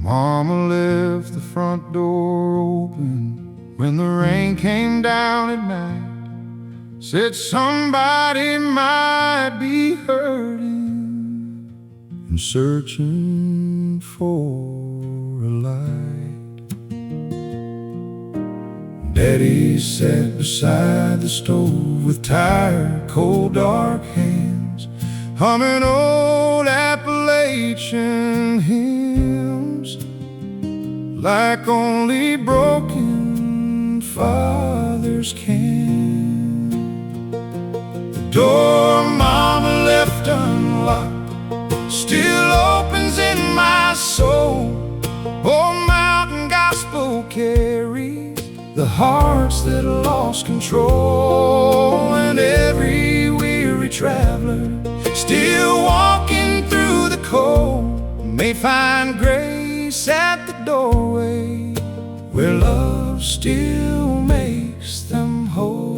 Mama left the front door open when the rain came down at night. Said somebody might be hurting and searching for a light. Daddy sat beside the stove with tired, cold, dark hands, humming old Appalachian hymns like only broken fathers can. The door Mama left unlocked still opens in my soul. Old mountain gospel carries the hearts that lost control, and every weary traveler still walking through the cold may find grace at the doorway where love still makes them whole.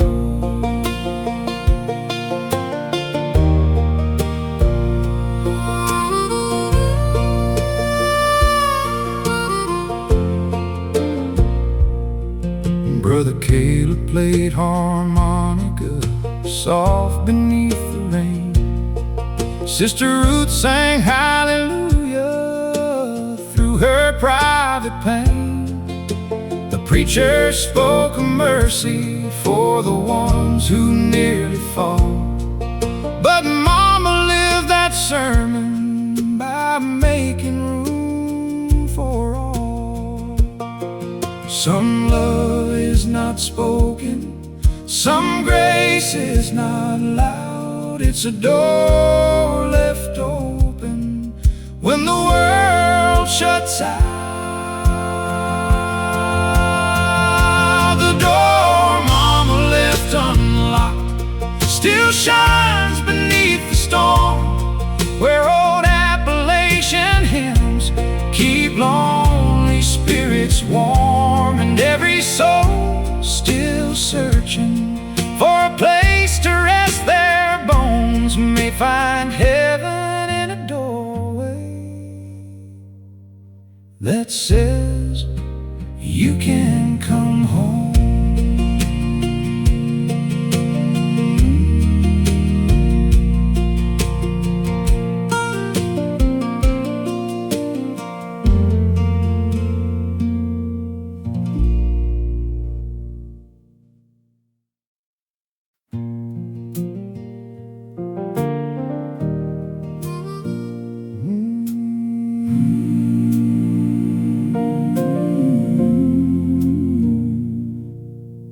Brother Caleb played harmonica soft beneath the rain. Sister Ruth sang hallelujah through her private pain. The preacher spoke of mercy for the ones who nearly fall, but Mama lived that sermon by making room for all. Some love is not spoken, some grace is not loud. It's a door left open when the world shuts out. The door Mama left unlocked still shines beneath the storm, where old Appalachian hymns keep lonely spirits warm, and every soul still searching for a place to rest their bones may find heaven in a doorway that says you can come home.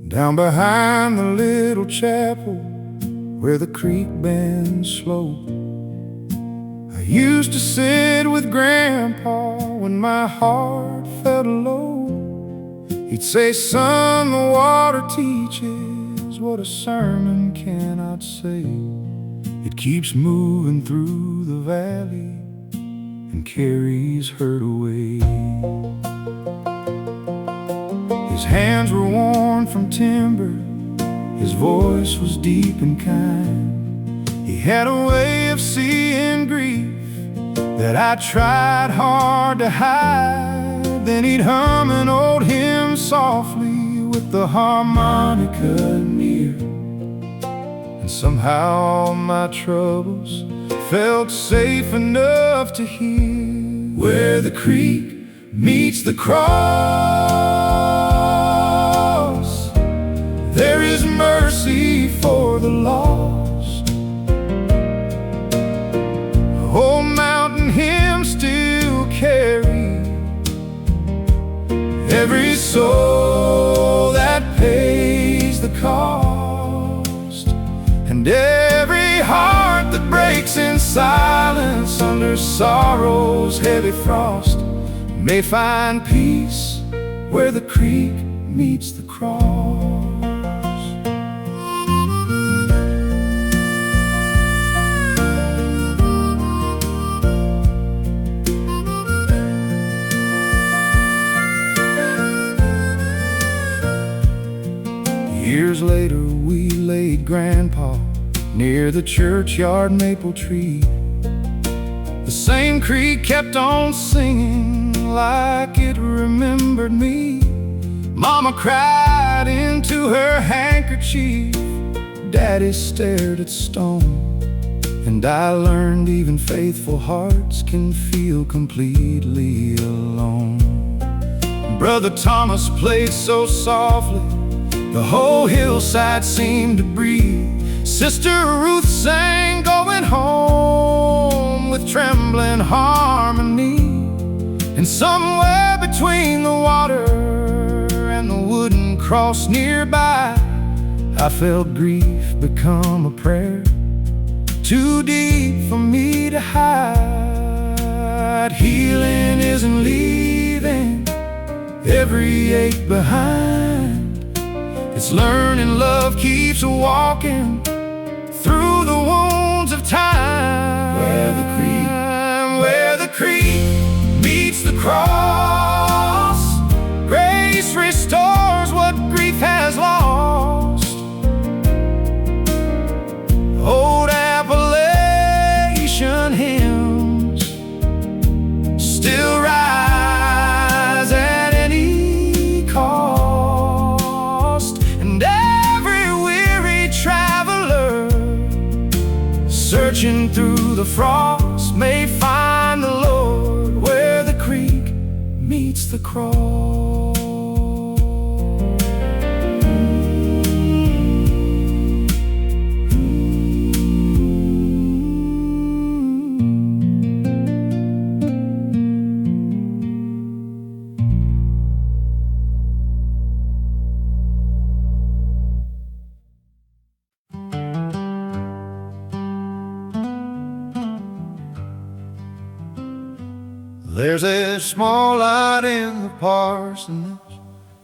Down behind the little chapel where the creek bends slow, I used to sit with Grandpa when my heart felt low. He'd say, son, the water teaches what a sermon cannot say. It keeps moving through the valley and carries hurt away. His hands were worn from timber, his voice was deep and kind. He had a way of seeing grief that I tried hard to hide. Then he'd hum an old hymn softly with the harmonica near, and somehow all my troubles felt safe enough to hear. Where the creek meets the cross, there is mercy for the lost. Old mountain hymns still carry every soul that pays the cost, and every heart that breaks in silence under sorrow's heavy frost may find peace where the creek meets the cross. Years later we laid Grandpa near the churchyard maple tree. The same creek kept on singing like it remembered me. Mama cried into her handkerchief, Daddy stared at stone. And I learned even faithful hearts can feel completely alone. Brother Thomas played so softly, the whole hillside seemed to breathe. Sister Ruth sang Going Home with trembling harmony. And somewhere between the water and the wooden cross nearby, I felt grief become a prayer, too deep for me to hide. Healing isn't leaving every ache behind. It's learning love keeps walking through the wounds of time. Where the creek meets the cross, grace restores what grief has lost. Old Appalachian hymns still rise at any cost, and every weary traveler searching through the frost may find the Lord where the creek meets the cross. There's a small light in the parsonage,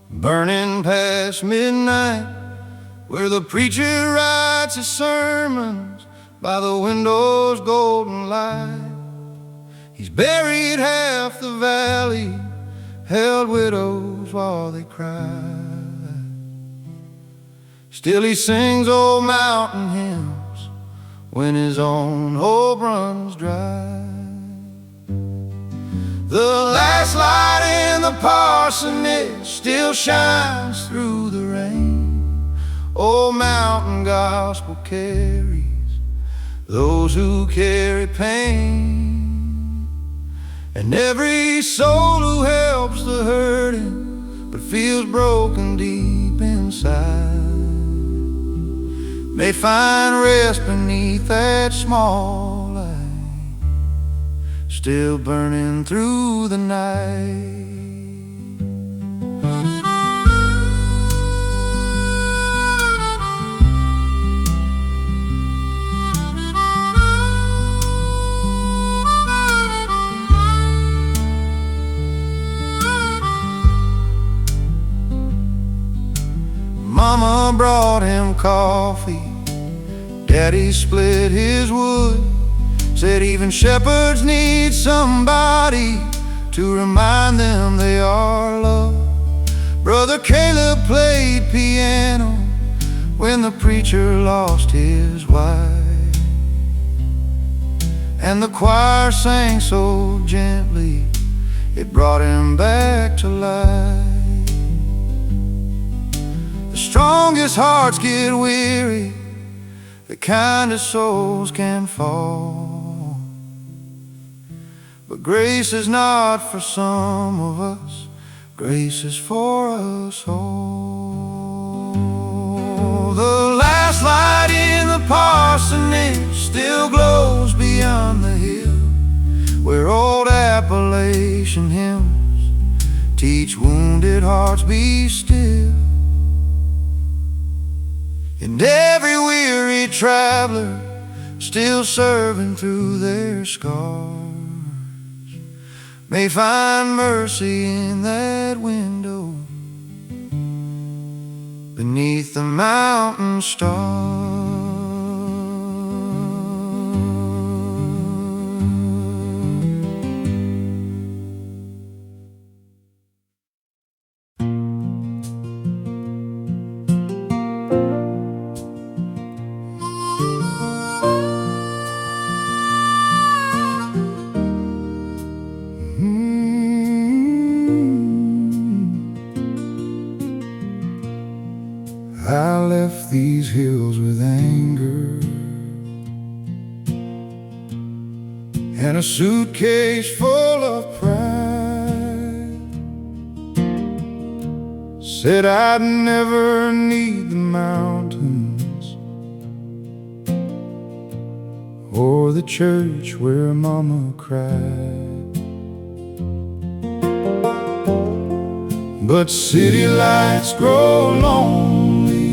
burning past midnight, where the preacher writes his sermons by the window's golden light. He's buried half the valley, held widows while they cry. Still he sings old mountain hymns when his own hope runs dry. The last light in the parsonage still shines through the rain. Old mountain gospel carries those who carry pain. And every soul who helps the hurting but feels broken deep inside may find rest beneath that small still burning through the night. Mama brought him coffee, Daddy split his wood, said even shepherds need somebody to remind them they are loved. Brother Caleb played piano when the preacher lost his wife, and the choir sang so gently it brought him back to life. The strongest hearts get weary, the kindest souls can fall, but grace is not for some of us, grace is for us all. The last light in the parsonage still glows beyond the hill, where old Appalachian hymns teach wounded hearts be still. And every weary traveler still serving through their scars may find mercy in that window beneath the mountain stars. these hills with anger and a suitcase full of pride. Said I'd never need the mountains or the church where Mama cried. But city lights grow lonely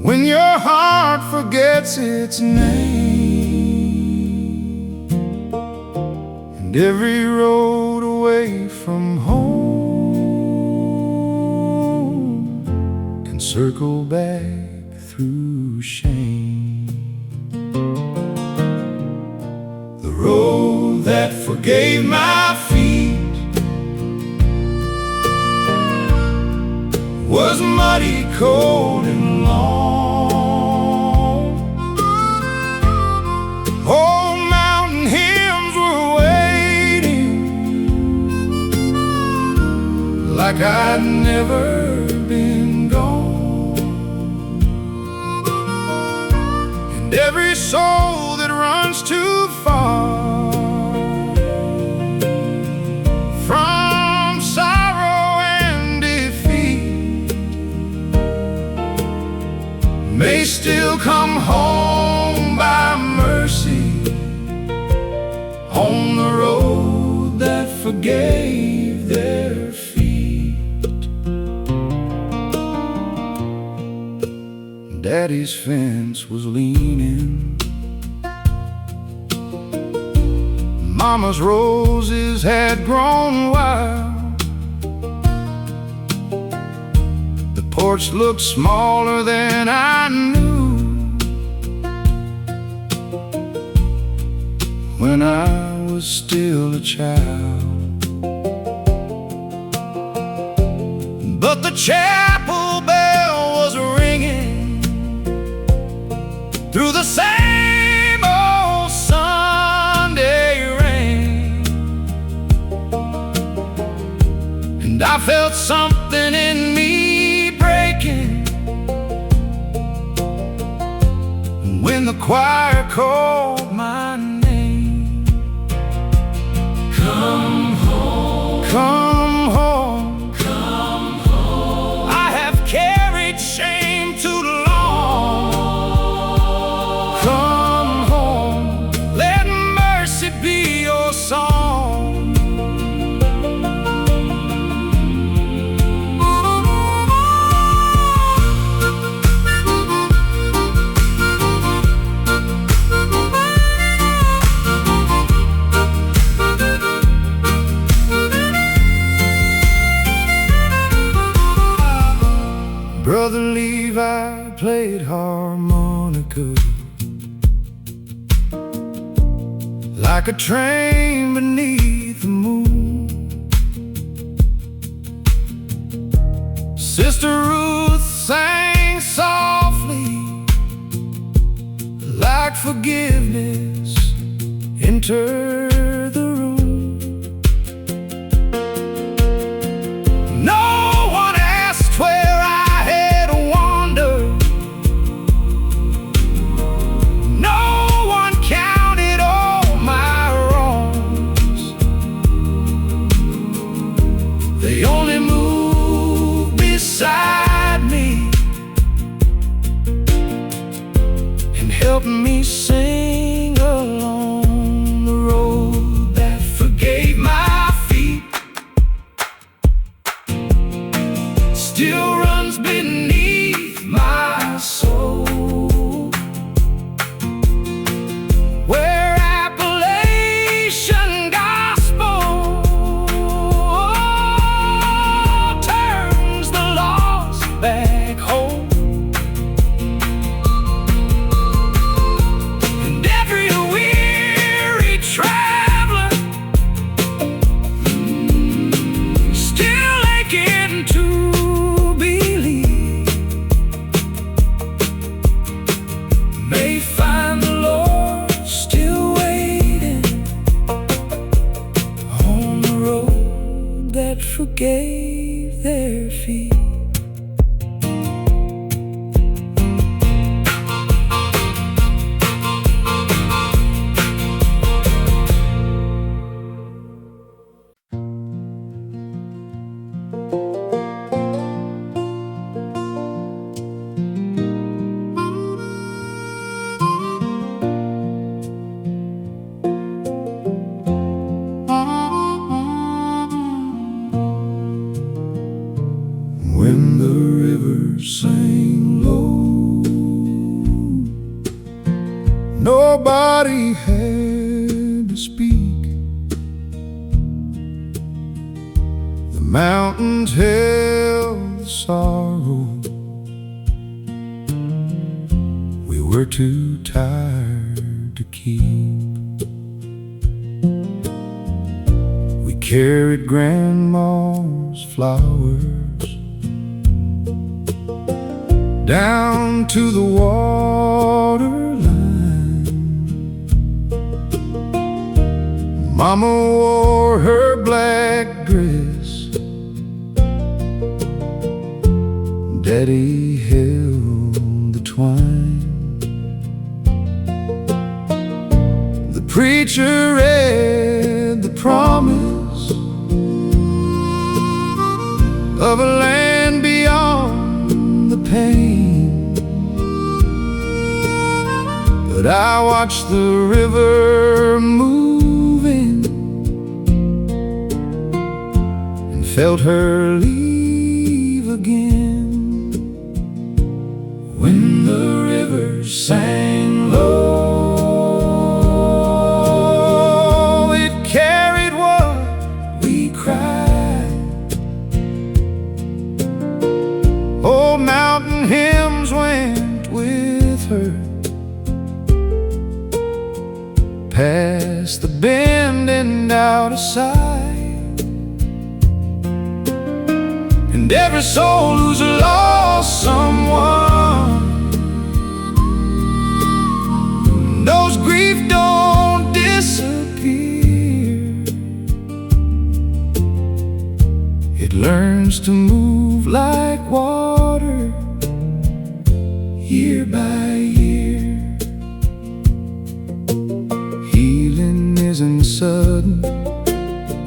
when your heart forgets its name, and every road away from home can circle back through shame. The road that forgave my feet was muddy, cold, and long. Old mountain hymns were waiting, like I'd never been gone. And every soul that runs too far from sorrow and defeat may still come home by mercy on the road that forgave their feet. Daddy's fence was leaning, Mama's roses had grown wild. The porch looked smaller than I knew when I was still a child. But the chapel bell was ringing through the same old Sunday rain, and I felt something in me breaking when the choir called my name. Come home, come home, come home. I have carried shame too long. Come home, let mercy be your song. Brother Levi played harmonica like a train beneath the moon. Sister Ruth sang softly like forgiveness entered the room. No one asked where I had wandered. No one counted all my wrongs. They only moved beside me and helped me sing along the road that forgave my feet. Still runs beneath my soul, where Appalachian gospel turns the lost back home. And every weary traveler still aching to believe may find the Lord still waiting on the road that forgave their feet. mountains held the sorrow we were too tired to keep. We carried grandma's flowers down to the waterline. Mama wore her black dress, Daddy held the twine. The preacher read the promise of a land beyond the pain, but I watched the river moving and felt her leave again. When the river sang low, it carried what we cried. Old mountain hymns went with her past the bend and out of sight. And every soul who's lost someone knows grief don't disappear. It learns to move like water, year by year. Healing isn't sudden,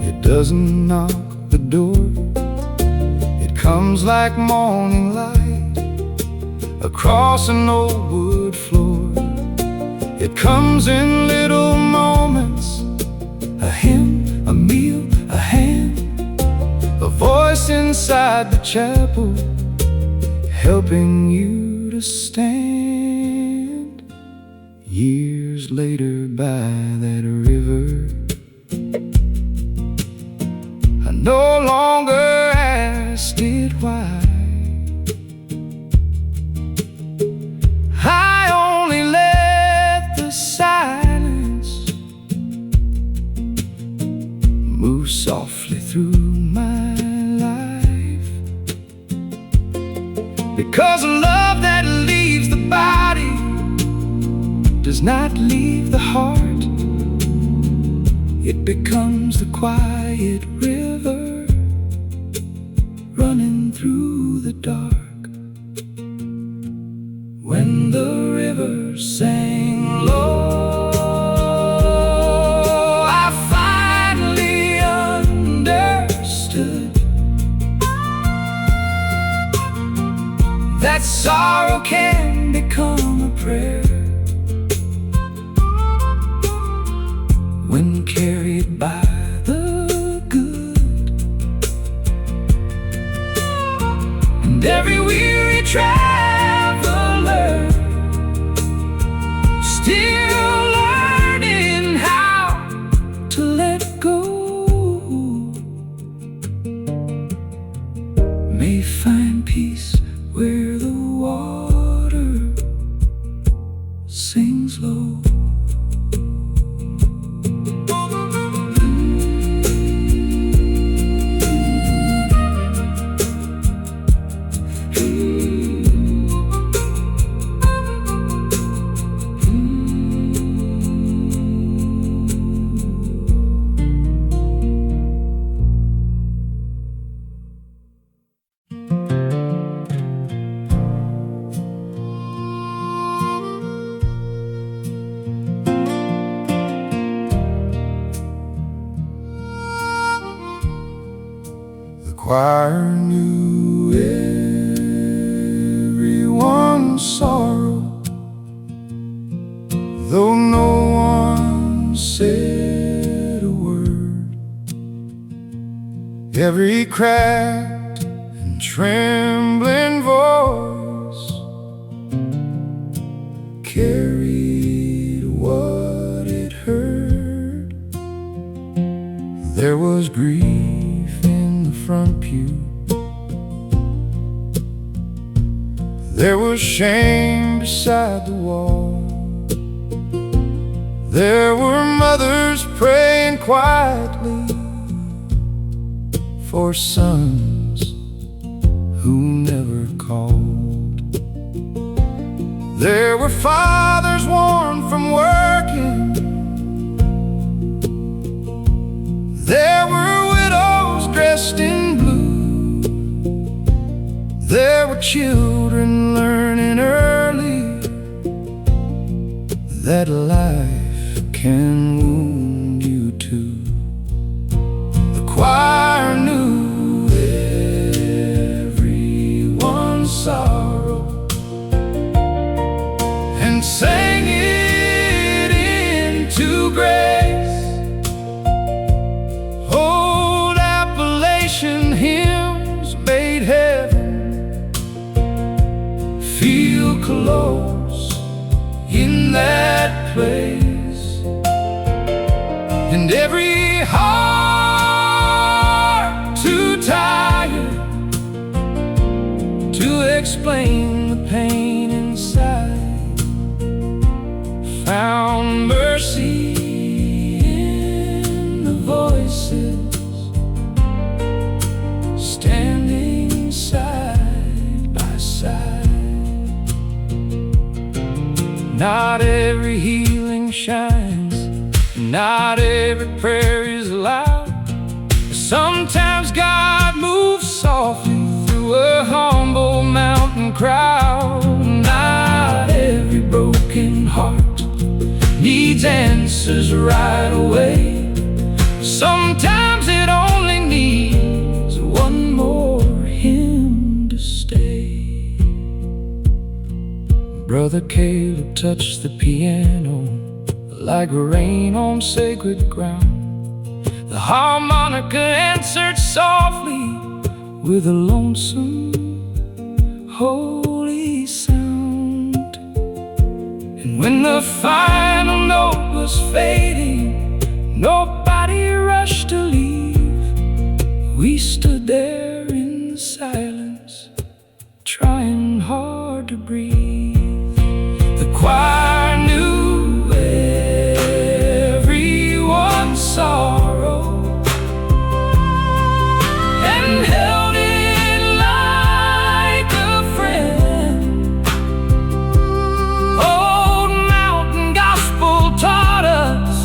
it doesn't knock the door. It comes like morning light across an old wood floor. It comes in little moments, a hymn, a meal, a hand, a voice inside the chapel, helping you to stand. Years later by that river, I no longer asked it why. I only let the silence move softly through my life. Because a love that leaves the body does not leave the heart. It becomes the quiet river running through the dark. When the river sang low, I finally understood that sorrow can become a prayer when carried by the good. And every weary traveler still learning how to let go may find peace where the water sings low. The choir knew everyone's sorrow, though no one said a word. Every cracked and trembling voice carried what it heard. There was grief in the front pew. There was shame beside the wall. There were mothers praying quietly for sons who never called. There were fathers worn from working. There were widows dressed in blue. There were children learning early that life can wound you too. The choir knew everyone's sorrow and sang it into grace. Old Appalachian hymns made heaven feel close in that place. And every heart too tired to explain the pain inside found mercy in the voices standing side by side. Not every healing shines, not every prayer is loud. Sometimes God moves softly through a humble mountain crowd. Not every broken heart needs answers right away. Sometimes it only needs one more hymn to stay. Brother Caleb touched the piano like rain on sacred ground. The harmonica answered softly with a lonesome, holy sound. And when the final note was fading, nobody rushed to leave. We stood there in the silence, trying hard to breathe. The choir knew sorrow and held it like a friend. Old mountain gospel taught us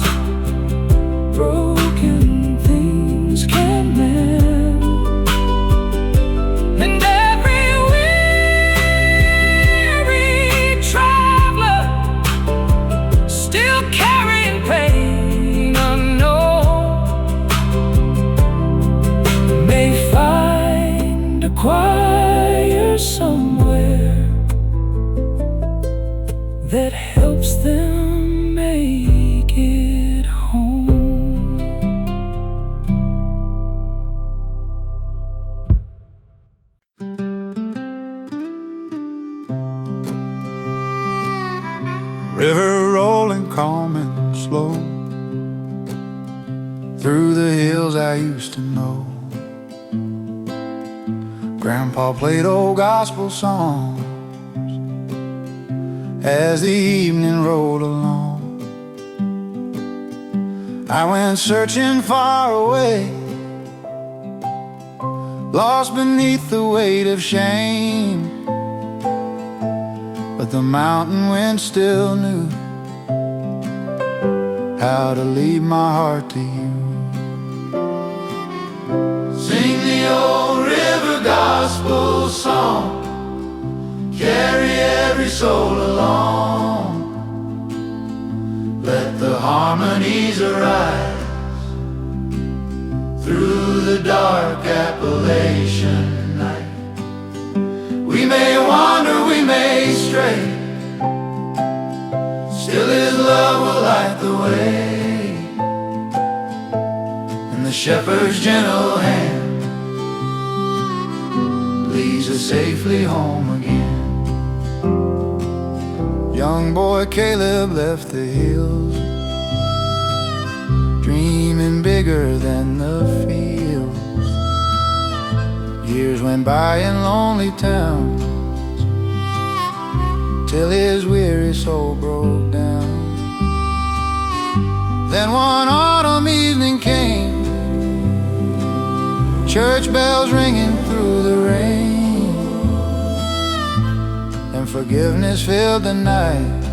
broken things can mend. And every weary traveler still carrying pain choir somewhere that helps them make it home. River rolling calm and slow through the hills I used to know. Grandpa played old gospel songs as the evening rolled along. I went searching far away, lost beneath the weight of shame. But the mountain wind still knew how to lead my heart to you. Sing the old river gospel song, carry every soul along. Let the harmonies arise through the dark Appalachian night. We may wander, we may stray, still His love will light the way, and the shepherd's gentle hand leads us safely home again. Young boy Caleb left the hills, dreaming bigger than the fields. Years went by in lonely towns, till his weary soul broke down. Then one autumn evening came, church bells ringing through the rain, and forgiveness filled the night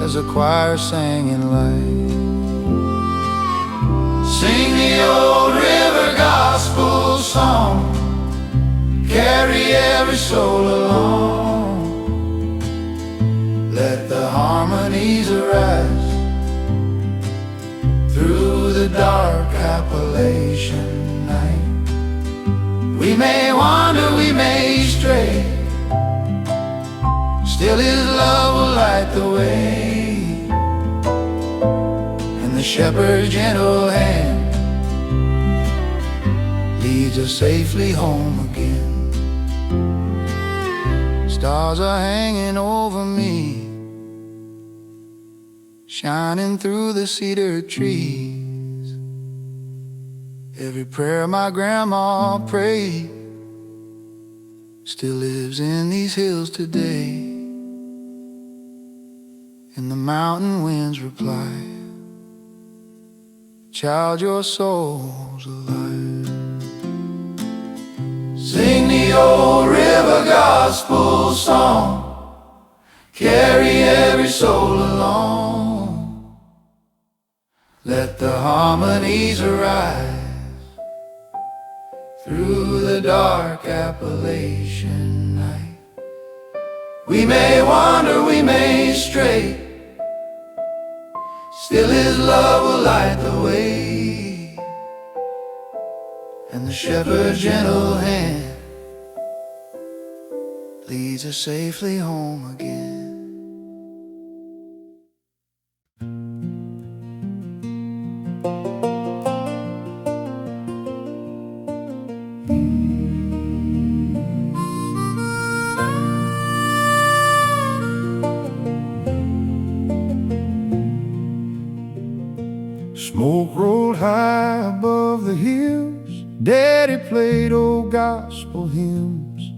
as the choir sang in light. Sing the old river gospel song, carry every soul along. Let the harmonies arise through the dark Appalachian night. We may wander, we may stray, still his love will light the way, and the shepherd's gentle hand leads us safely home again. Stars are hanging over me, shining through the cedar trees. Every prayer my grandma prayed still lives in these hills today, and the mountain winds reply, child, your soul's alive. Sing the old river gospel song, carry every soul along. Let the harmonies arise through the dark Appalachian night. We may wander, we may stray, still his love will light the way, and the shepherd's gentle hand leads us safely home again. Smoke rolled high above the hills, Daddy played old gospel hymns.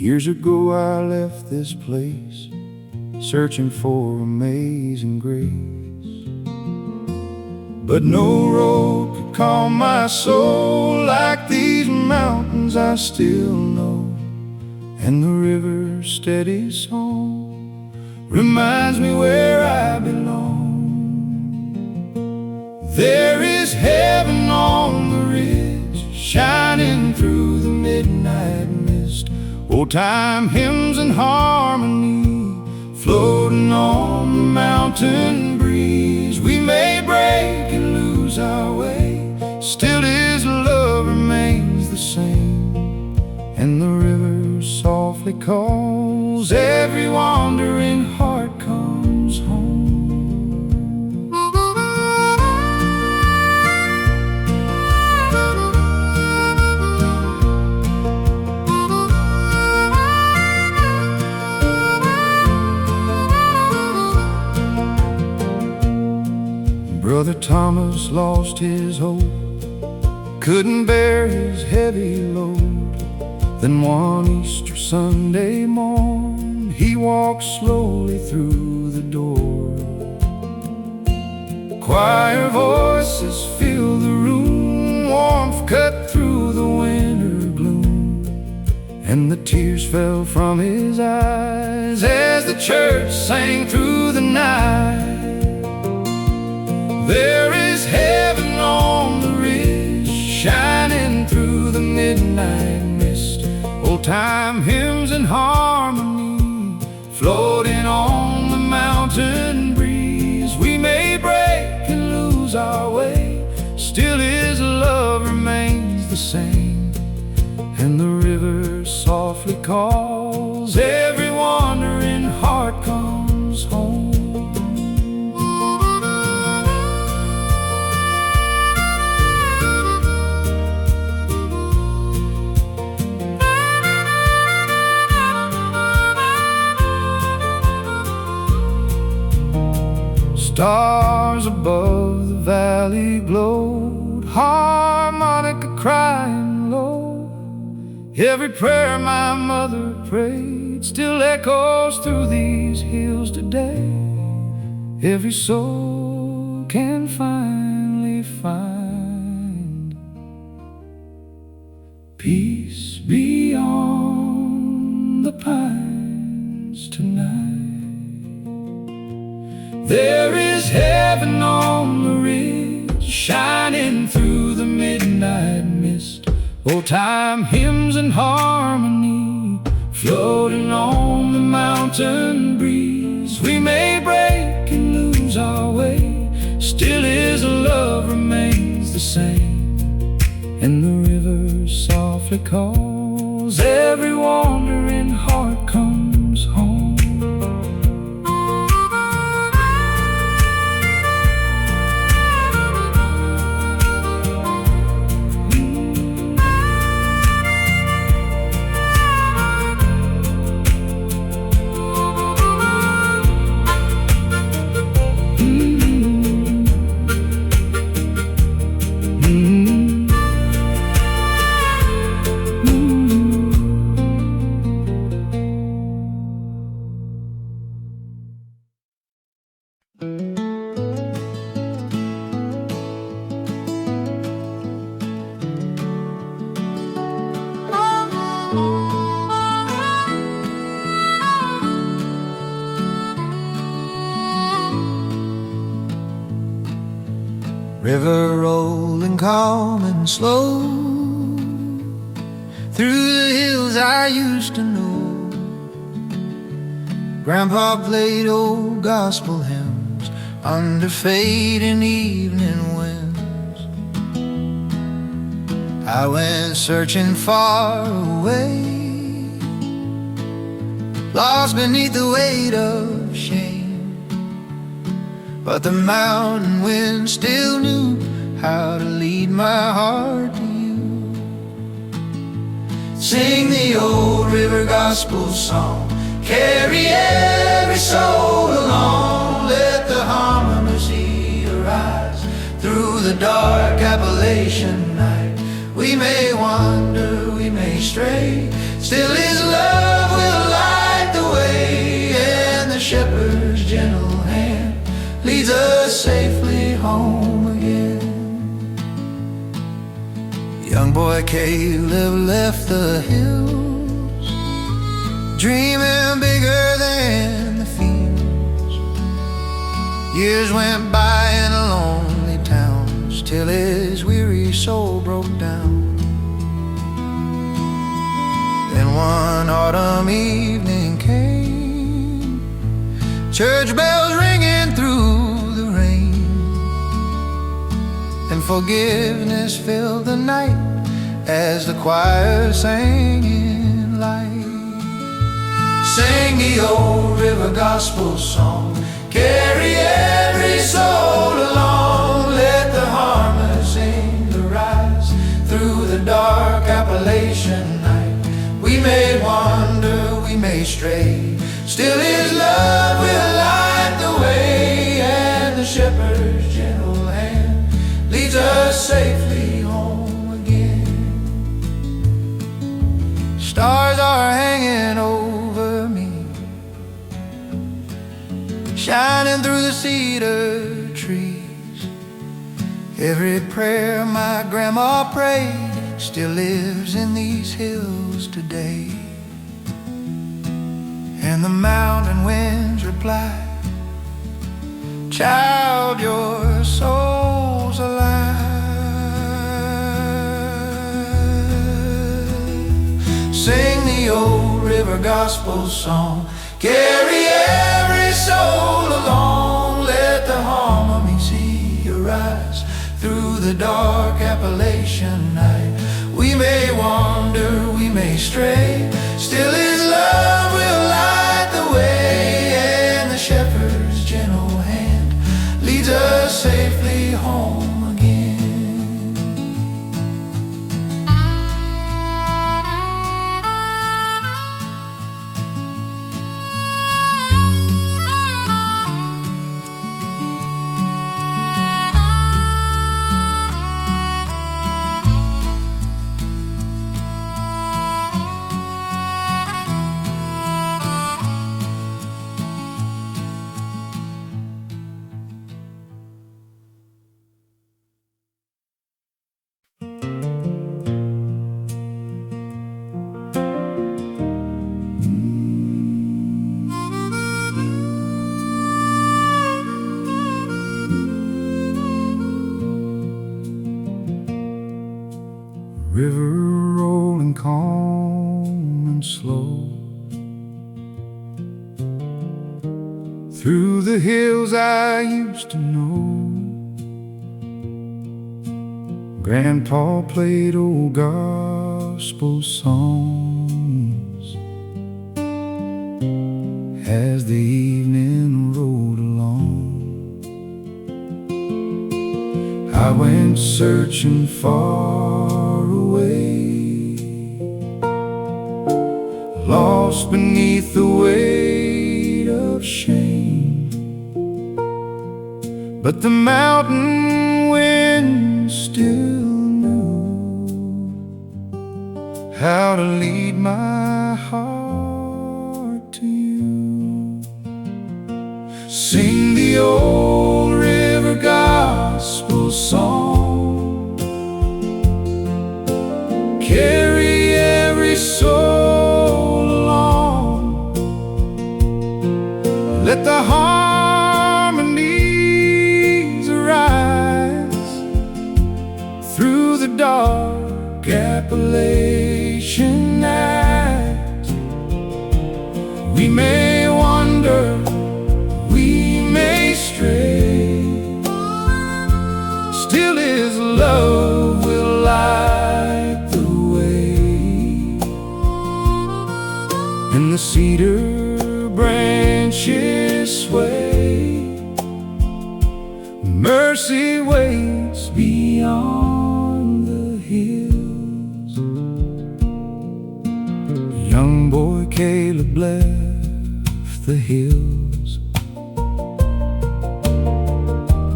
Years ago I left this place, searching for amazing grace. But no road could calm my soul like these mountains I still know, and the river's steady song reminds me where I belong. There is heaven on the ridge, shining through the midnight mist. Old-time hymns and harmony floating on the mountain breeze. We may break and lose our way, still his love remains the same, and the river softly calls, every wandering heart comes home. Brother Thomas lost his hope, couldn't bear his heavy load. Then one Easter Sunday morn, he walked slowly through the door. Choir voices filled the room, warmth cut through the winter gloom, and the tears fell from his eyes as the church sang through the night. There is heaven on the ridge, shining through the midnight mist. Old-time hymns and harmony floating on the mountain breeze. We may break and lose our way, still his love remains the same, and the river softly calls, every wandering heart comes home. Stars above the valley glowed, harmonica crying low. Every prayer my mother prayed still echoes through these hills today. Every soul can finally find peace beyond the pines tonight. There is heaven on the ridge, shining through the midnight mist. Old-time hymns and harmony floating on the mountain breeze. We may break and lose our way, still His love remains the same. And the river softly calls, every wandering heart comes home. River rolling calm and slow through the hills I used to know. Grandpa played old gospel hymns under fading evening winds. I went searching far away, lost beneath the weight of shame. But the mountain wind still knew how to lead my heart to you. Sing the old river gospel song, carry every soul along. Let the harmony arise through the dark Appalachian night. We may wander, we may stray, still His love will light the way. And the shepherd's gentle hand leads us safely home again. Young boy Caleb left the hills, dreaming bigger than the fields. Years went by in lonely towns till his weary soul broke down. Then one autumn evening came, church bells ringing through the rain, and forgiveness filled the night as the choir sang in light. Sing the old river gospel song, carry every soul along. Let the harmony sing the rise through the dark Appalachian night. We may wander, we may stray, still His love will light the way. And the shepherd's gentle hand leads us safely home again. Stars are hanging over me, shining through the cedar trees. Every prayer my grandma prayed still lives in these hills today. And the mountain winds reply, child, your soul's alive. Sing the old river gospel song, carry every soul along. Let the harmony arise through the dark Appalachian night. We may wander, we may stray, still His love will light the way. And the shepherd's gentle hand leads us safely home again. river rolling calm and slow through the hills I used to know. Grandpa played old gospel songs as the evening rolled along. I went searching far away, lost beneath the weight of shame. But the mountain wind still knew how to lead my heart to you. Sing the old river gospel song, carry every soul along. Let the harmonies arise through the dark Appalachian night. We may wander, we may stray, still His love will light the way. And the cedar branches sway, mercy waits beyond the hills. Young boy Caleb left the hills,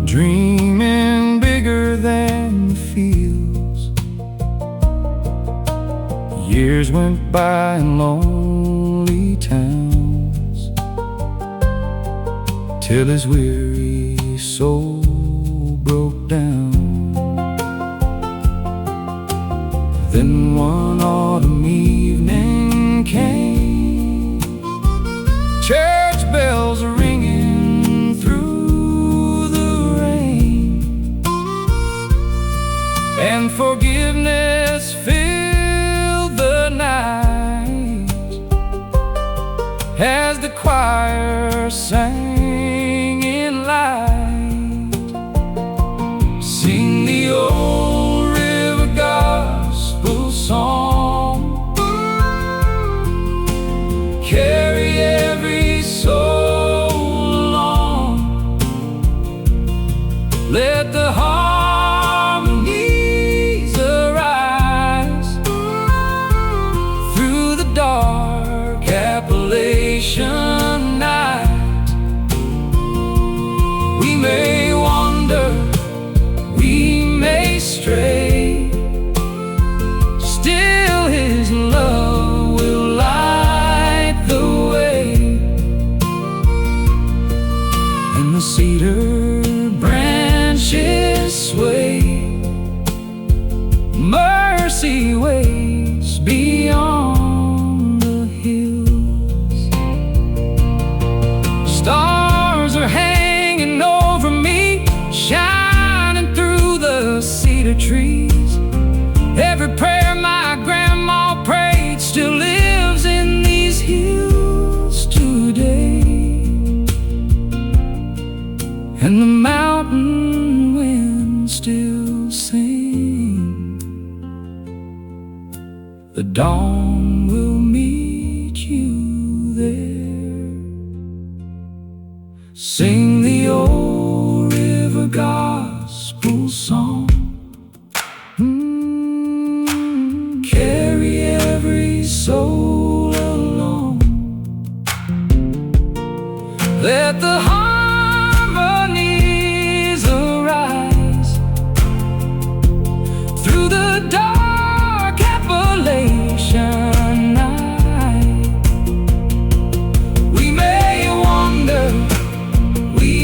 dreaming bigger than the fields. Years went by in lonely towns, till his weary soul broke down. Then one autumn evening came, church bells are ringing through the rain, and forgiveness filled the night as the choir sang in light. Sing the old river gospel song, carry every soul along. Let the harmonies arise through the dark Appalachian night. We may wander, we may stray, still His love will light the way. And the cedar branches sway, mercy waits beyond the hills. Stars are hanging over me, shining through the cedar trees. Every prayer my grandma prayed still lives in these hills today. And the mountain wind still sing, the dawn will meet you there. Sing the old river gospel song, carry every soul along. Let the harmonies arise through the dark Appalachian night. We may wander, we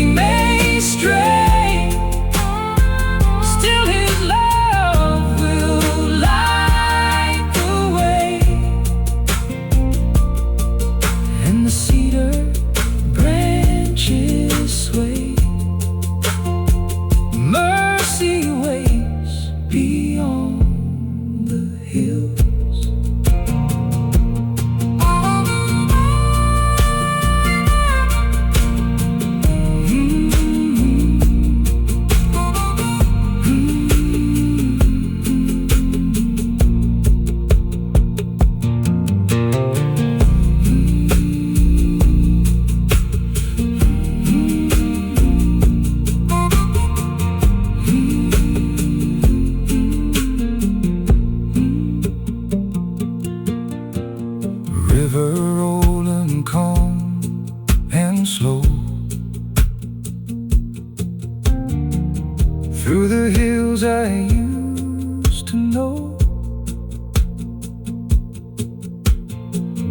through the hills I used to know.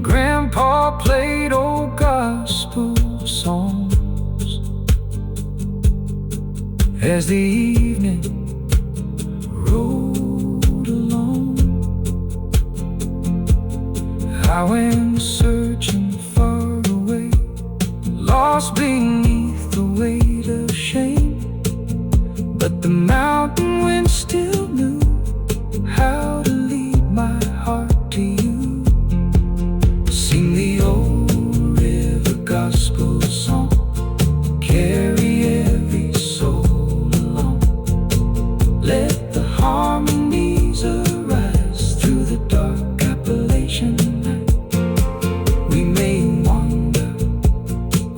Grandpa played old gospel songs as the evening rolled along. I went searching far away, lost beneath the weight of shame. But the mountain wind still knew how to lead my heart to you. Sing the old river gospel song, carry every soul along. Let the harmonies arise through the dark Appalachian night. We may wander,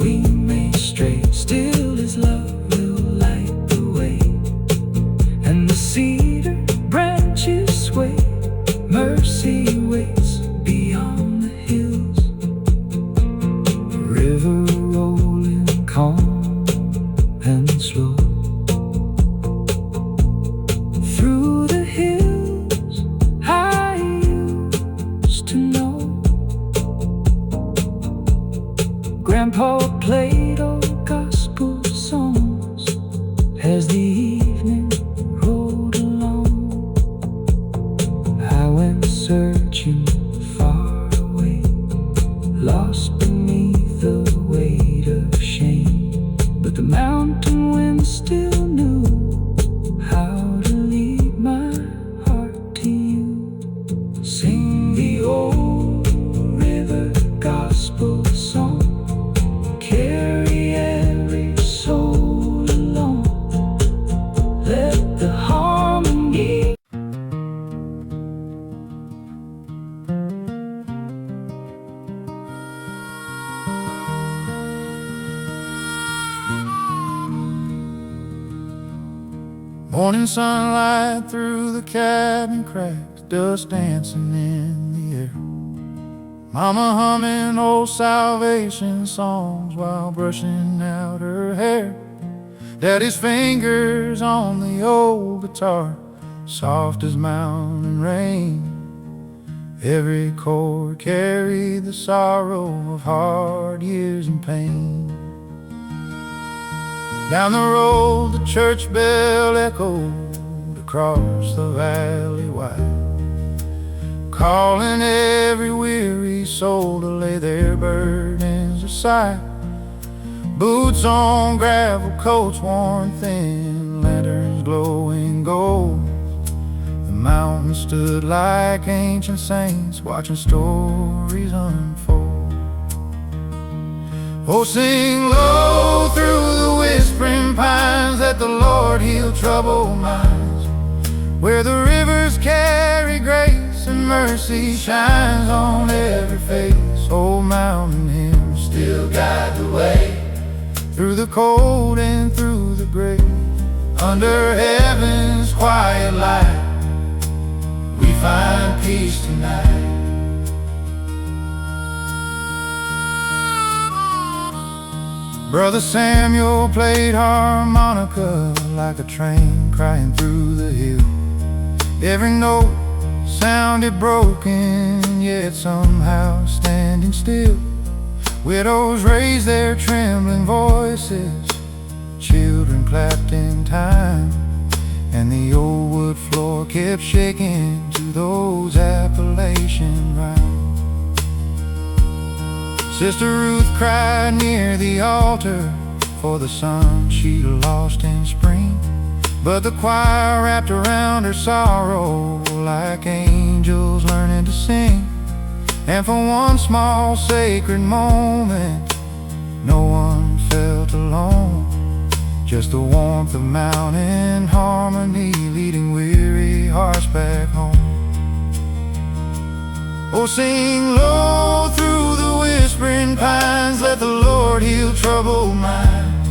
we may stray, still His love will light the way. And the cedar branches sway, mercy waits beyond the hills. The river rolling calm and slow through the hills I used to know. Grandpa played old gospel songs as the evening rolled along. I went searching far away, lost beneath the weight of shame. But the mountain wind still knew how to lead my heart to you. Sing the old river gospel song, carry every soul along. Let the harmony Morning sunlight through the cabin cracks, dust dancing in the air. Mama humming old salvation songs while brushing out her hair. Daddy's fingers on the old guitar, soft as mountain rain. Every chord carried the sorrow of hard years and pain. Down the road the church bell echoed across the valley wide, calling every weary soul to lay their burdens aside. Boots on gravel, coats worn thin, lanterns glowing gold. The mountains stood like ancient saints, watching stories unfold. Oh, sing low through the whispering pines, that the Lord heal troubled minds. Where the rivers carry grace and mercy shines on every face. Old mountain hymns still guide the way, through the cold and through the gray. Under heaven's quiet light, we find peace tonight. Brother Samuel played harmonica like a train crying through the hill. Every note sounded broken, yet somehow standing still. Widows raised their trembling voices, children clapped in time, and the old wood floor kept shaking to those Appalachian rhymes. Sister Ruth cried near the altar for the son she lost in spring, but the choir wrapped around her sorrow like angels learning to sing. And for one small sacred moment, no one felt alone, just the warmth of mountain harmony leading weary hearts back home. Oh, sing low through the whispering pines, let the Lord heal troubled minds.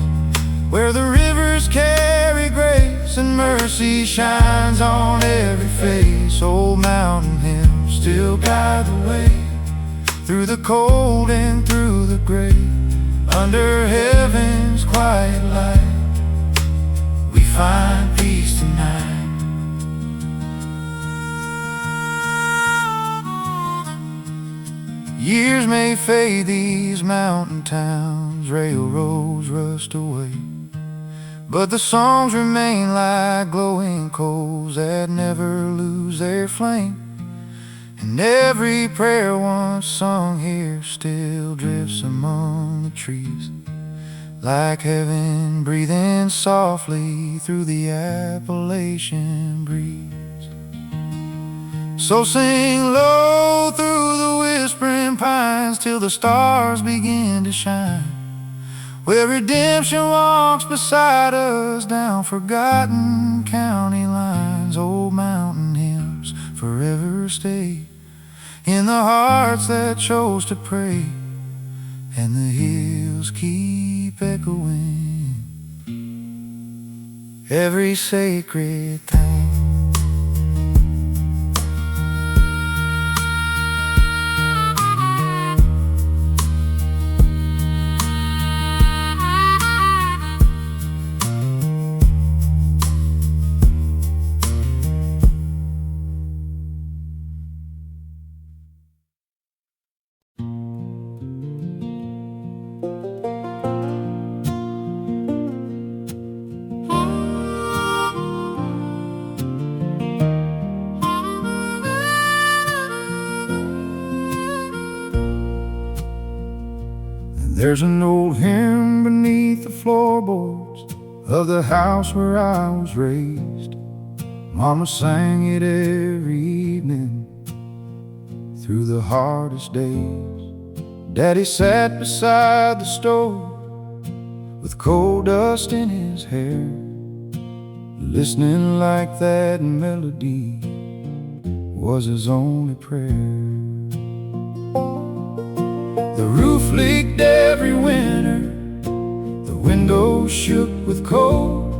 Where the rivers carry grace and mercy shines on every face. Old mountain hymns still guide the way, through the cold and through the gray. Under heaven's quiet light, we find peace may fade, these mountain towns, railroads rust away, but the songs remain like glowing coals that never lose their flame. And every prayer once sung here still drifts among the trees, like heaven breathing softly through the Appalachian breeze. So sing low through the whispering pines till the stars begin to shine, where redemption walks beside us down forgotten county lines. Old mountain hymns forever stay in the hearts that chose to pray, and the hills keep echoing every sacred thing. There's an old hymn beneath the floorboards of the house where I was raised. Mama sang it every evening through the hardest days. Daddy sat beside the stove with coal dust in his hair, listening like that melody was his only prayer. The roof leaked every winter, the windows shook with cold,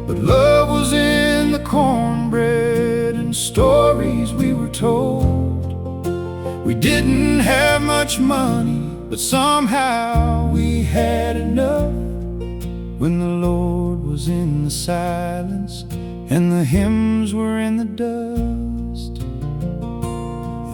but love was in the cornbread and stories we were told. We didn't have much money, but somehow we had enough when the Lord was in the silence and the hymns were in the dust.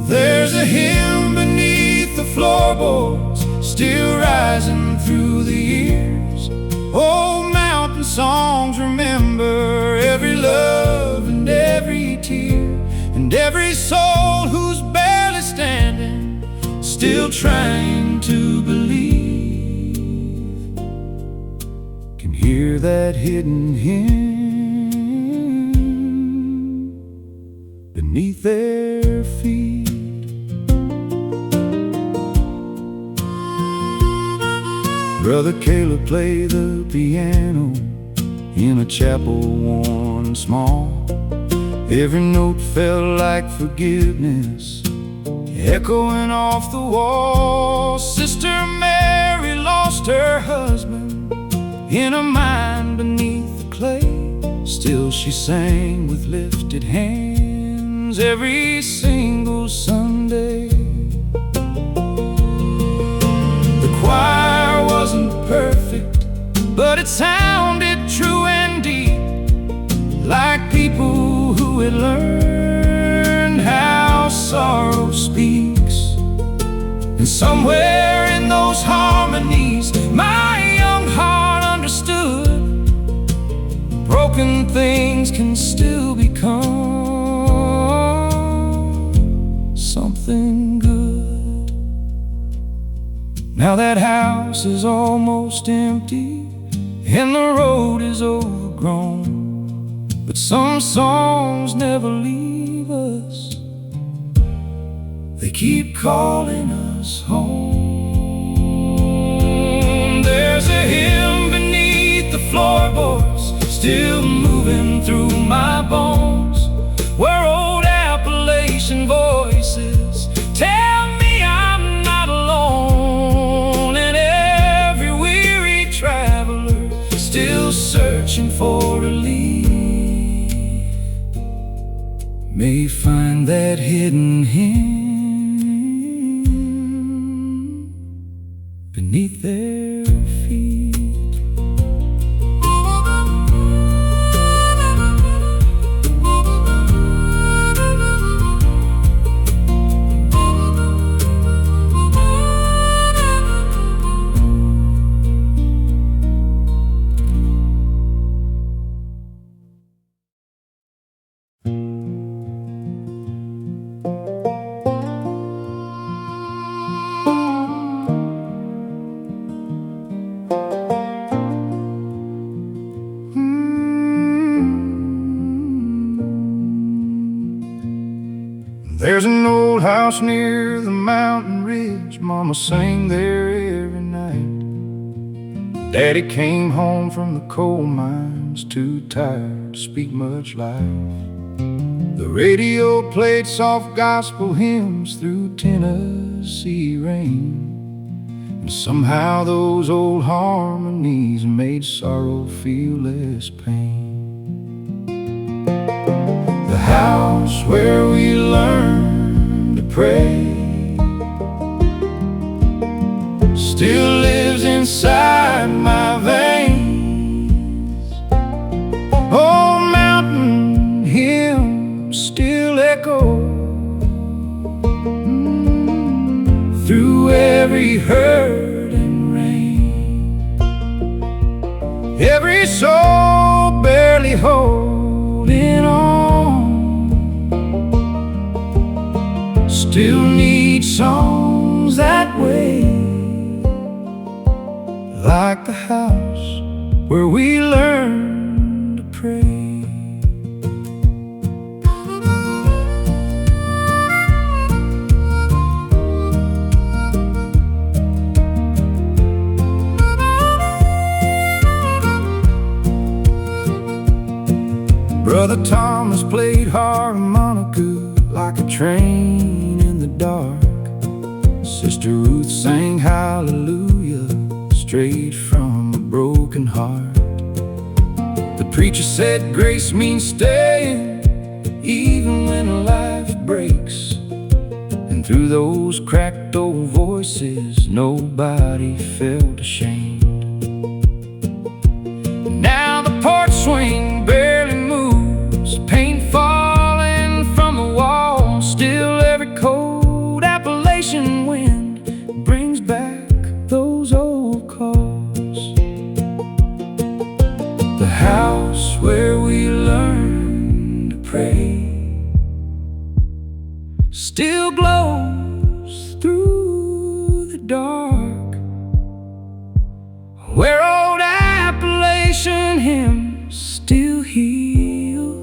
There's a hymn beneath the floorboards, still rising through the years. Old mountain songs remember every love and every tear, and every soul who's barely standing, still trying to believe, can hear that hidden hymn beneath their feet. Brother Caleb played the piano in a chapel worn and small. Every note felt like forgiveness echoing off the wall. Sister Mary lost her husband in a mine beneath the clay. Still she sang with lifted hands every single Sunday. The choir wasn't perfect, but it sounded true and deep, like people who had learned how sorrow speaks. And somewhere in those harmonies, my young heart understood broken things can still become something good. Now that house is almost empty and the road is overgrown, but some songs never leave us. They keep calling us home. There's a hymn beneath the floorboards, still moving through my bones, where old Appalachian voices tell me I'm not alone. And every weary traveler still searching for relief may find that hidden hymn beneath their feet. There's an old house near the mountain ridge. Mama sang there every night. Daddy came home from the coal mines, too tired to speak much life. The radio played soft gospel hymns through Tennessee rain, and somehow those old harmonies made sorrow feel less pain. The house where we learned to pray still lives inside my veins. Old mountain hymns still echo through every hurt and rain. Every soul barely holding on still needs songs that way, like the house where we learned to pray. Brother Thomas played harmonica like a train in the dark. Sister Ruth sang hallelujah straight from a broken heart. The preacher said grace means staying even when life breaks, and through those cracked old voices nobody felt ashamed. Now the porch swing barely moves, paint falling from the wall. Still every cold Appalachian wind brings back those old calls. The house where we learned to pray still glows through the dark, where old Appalachian hymns still heal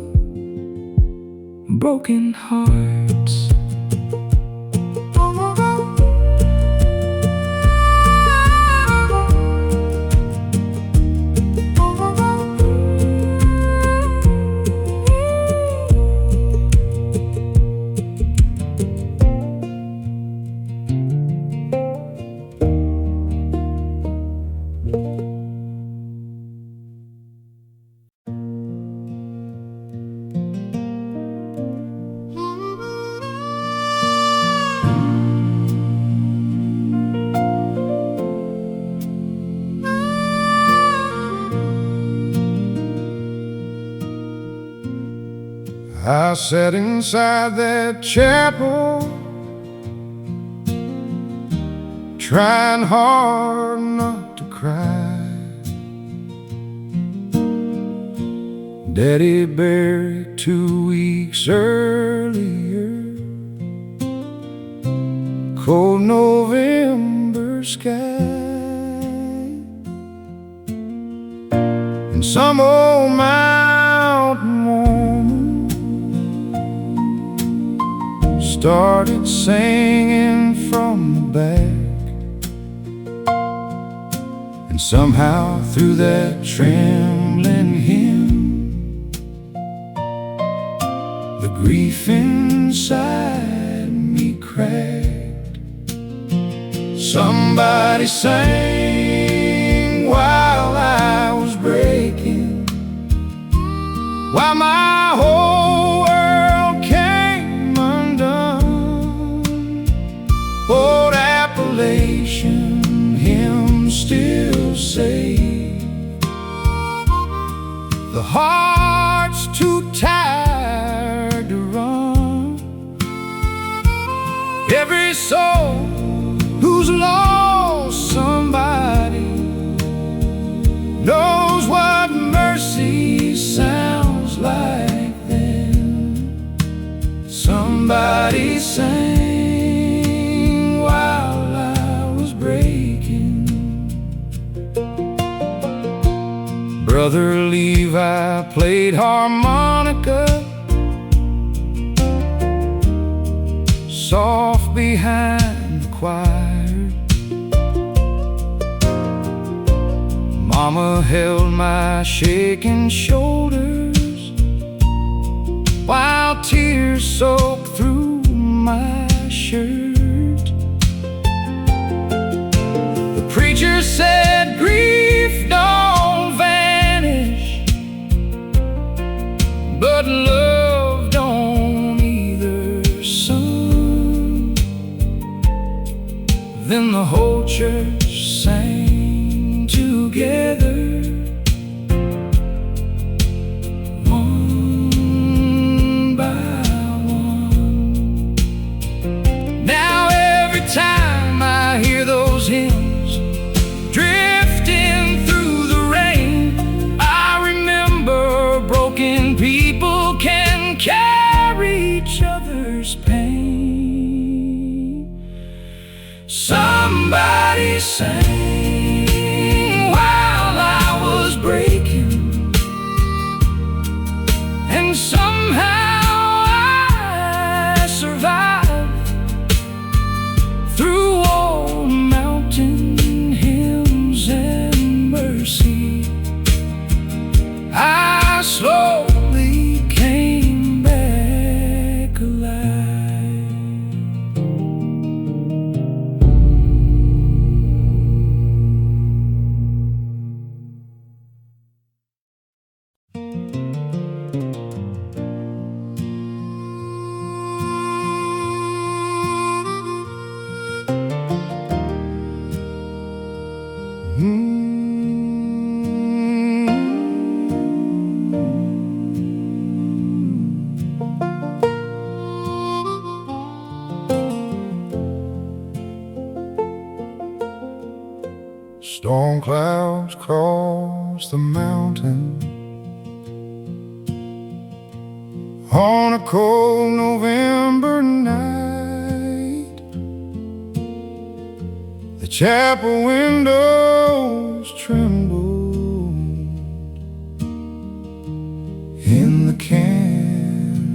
broken hearts. I sat inside that chapel, trying hard not to cry. Daddy buried 2 weeks earlier, cold November sky, and some old mountain woman started singing from the back. And somehow through that trembling hymn, the grief inside me cracked. Somebody sang while I was breaking, while my whole world came undone. Old Appalachian hymns still say the heart's too tired to run. Every soul who's lost somebody knows what mercy sounds like then. Somebody sang while I was breaking. Brother Levi played harmonica soft behind the choir. Mama held my shaking shoulders while tears soaked through my shirt. The preacher said, grief don't vanish, but love don't either, son. Then the whole church sang together, one by one. Now every time I hear those hymns drifting through the rain, I remember broken people can carry each other's pain. Somebody sang while I was breaking, and somehow I survived through old mountain hymns and mercy. I slowly came back alive. Storm clouds cross the mountain on a cold November night. The chapel windows trembled in the candlelight.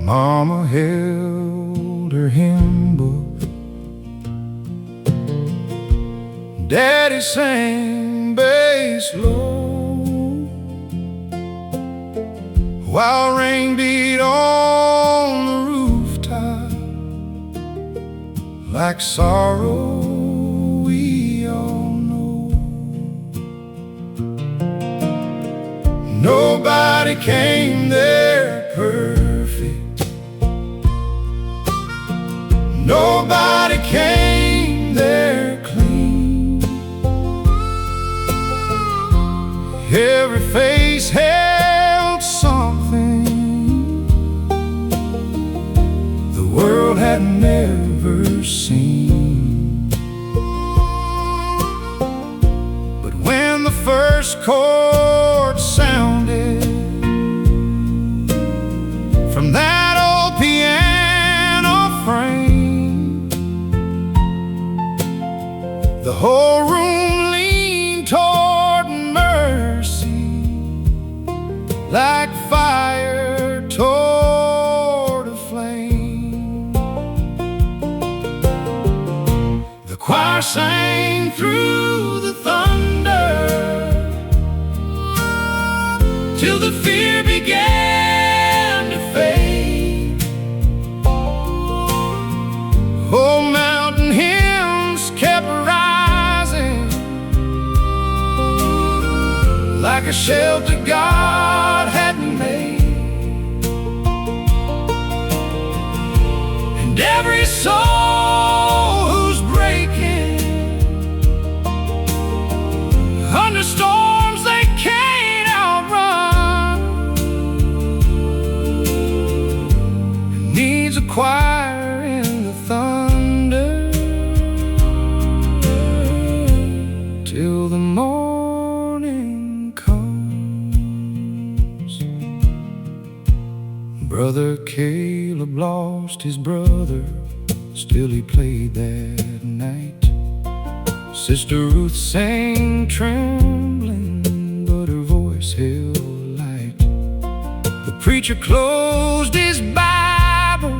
Mama held her hymn book, Daddy sang bass low, while rain beat on the rooftop like sorrow we all know. Nobody came there perfect, nobody came there clean. Every face held something the world had never seen. But when the first chord sounded from that old piano frame, the whole room leaned toward mercy like fire toward a flame. The choir sang through the thunder till the fear began to fade. Oh, mountain hymns kept rising like a shelter God had made. And every soul who's breaking under storms they can't outrun needs a choir in the thunder till the morning comes. Brother Caleb lost his brother, still he played that night. Sister Ruth sang trembling, but her voice held light. The preacher preacher closed his Bible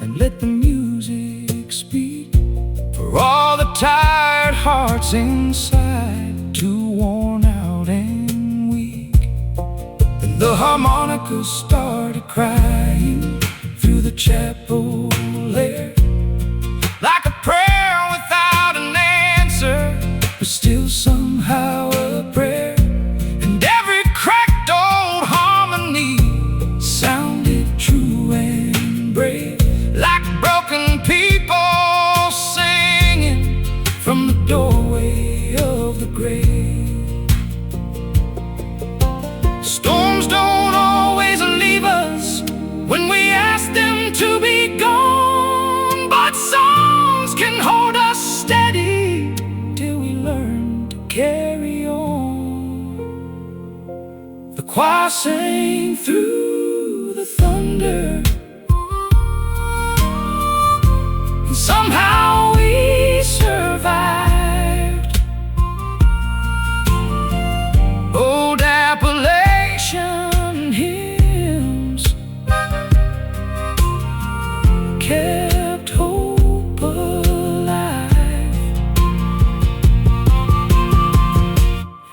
and let the music speak for all the tired hearts inside, too worn out and weak. And the harmonicas started crying through the chapel air, like a prayer without an answer, but still somehow a prayer. And every cracked old harmony sounded true and brave, like broken people singing from the doorway of the grave. Storms don't always leave us when we ask them to be gone, but songs can hold us steady till we learn to carry on. The choir sang through the thunder, and somehow we survived. Old Appalachian hymns kept hope alive.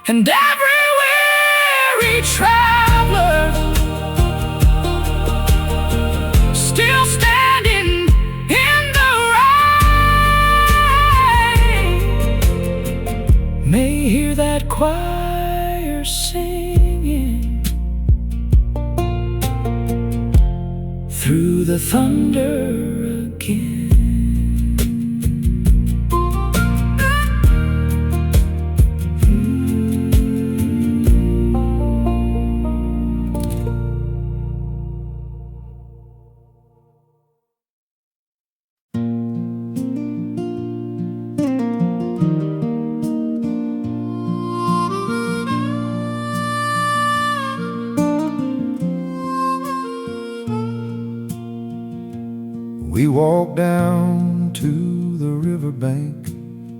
And everywhere we traveler, still standing in the rain, may hear that choir singing through the thunder again. We walked down to the riverbank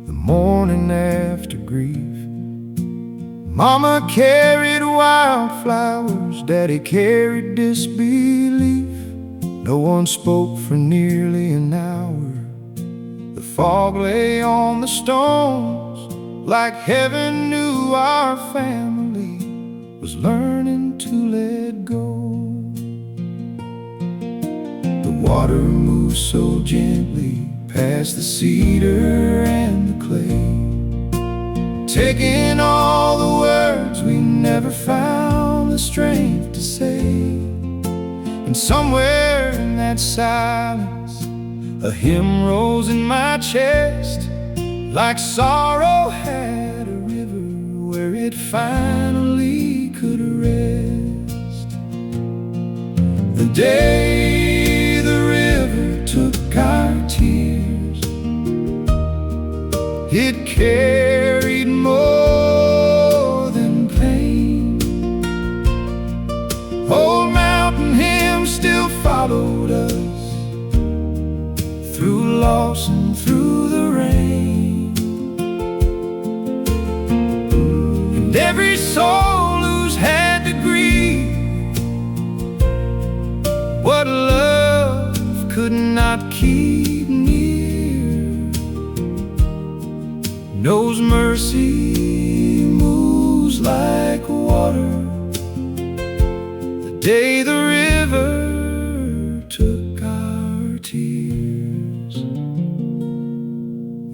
the morning after grief. Mama carried wildflowers, Daddy carried disbelief. No one spoke for nearly an hour. The fog lay on the stones, like heaven knew our family was learning to let go. The water moved so gently past the cedar and the clay, taking all the words we never found the strength to say. And somewhere in that silence, a hymn rose in my chest, like sorrow had a river where it finally could rest. The day the river took our tears, it carried more than pain. Old mountain hymns still followed us through loss and through the rain. And every soul who's had to grieve what love could not keep near knows mercy moves like water the day the river took our tears.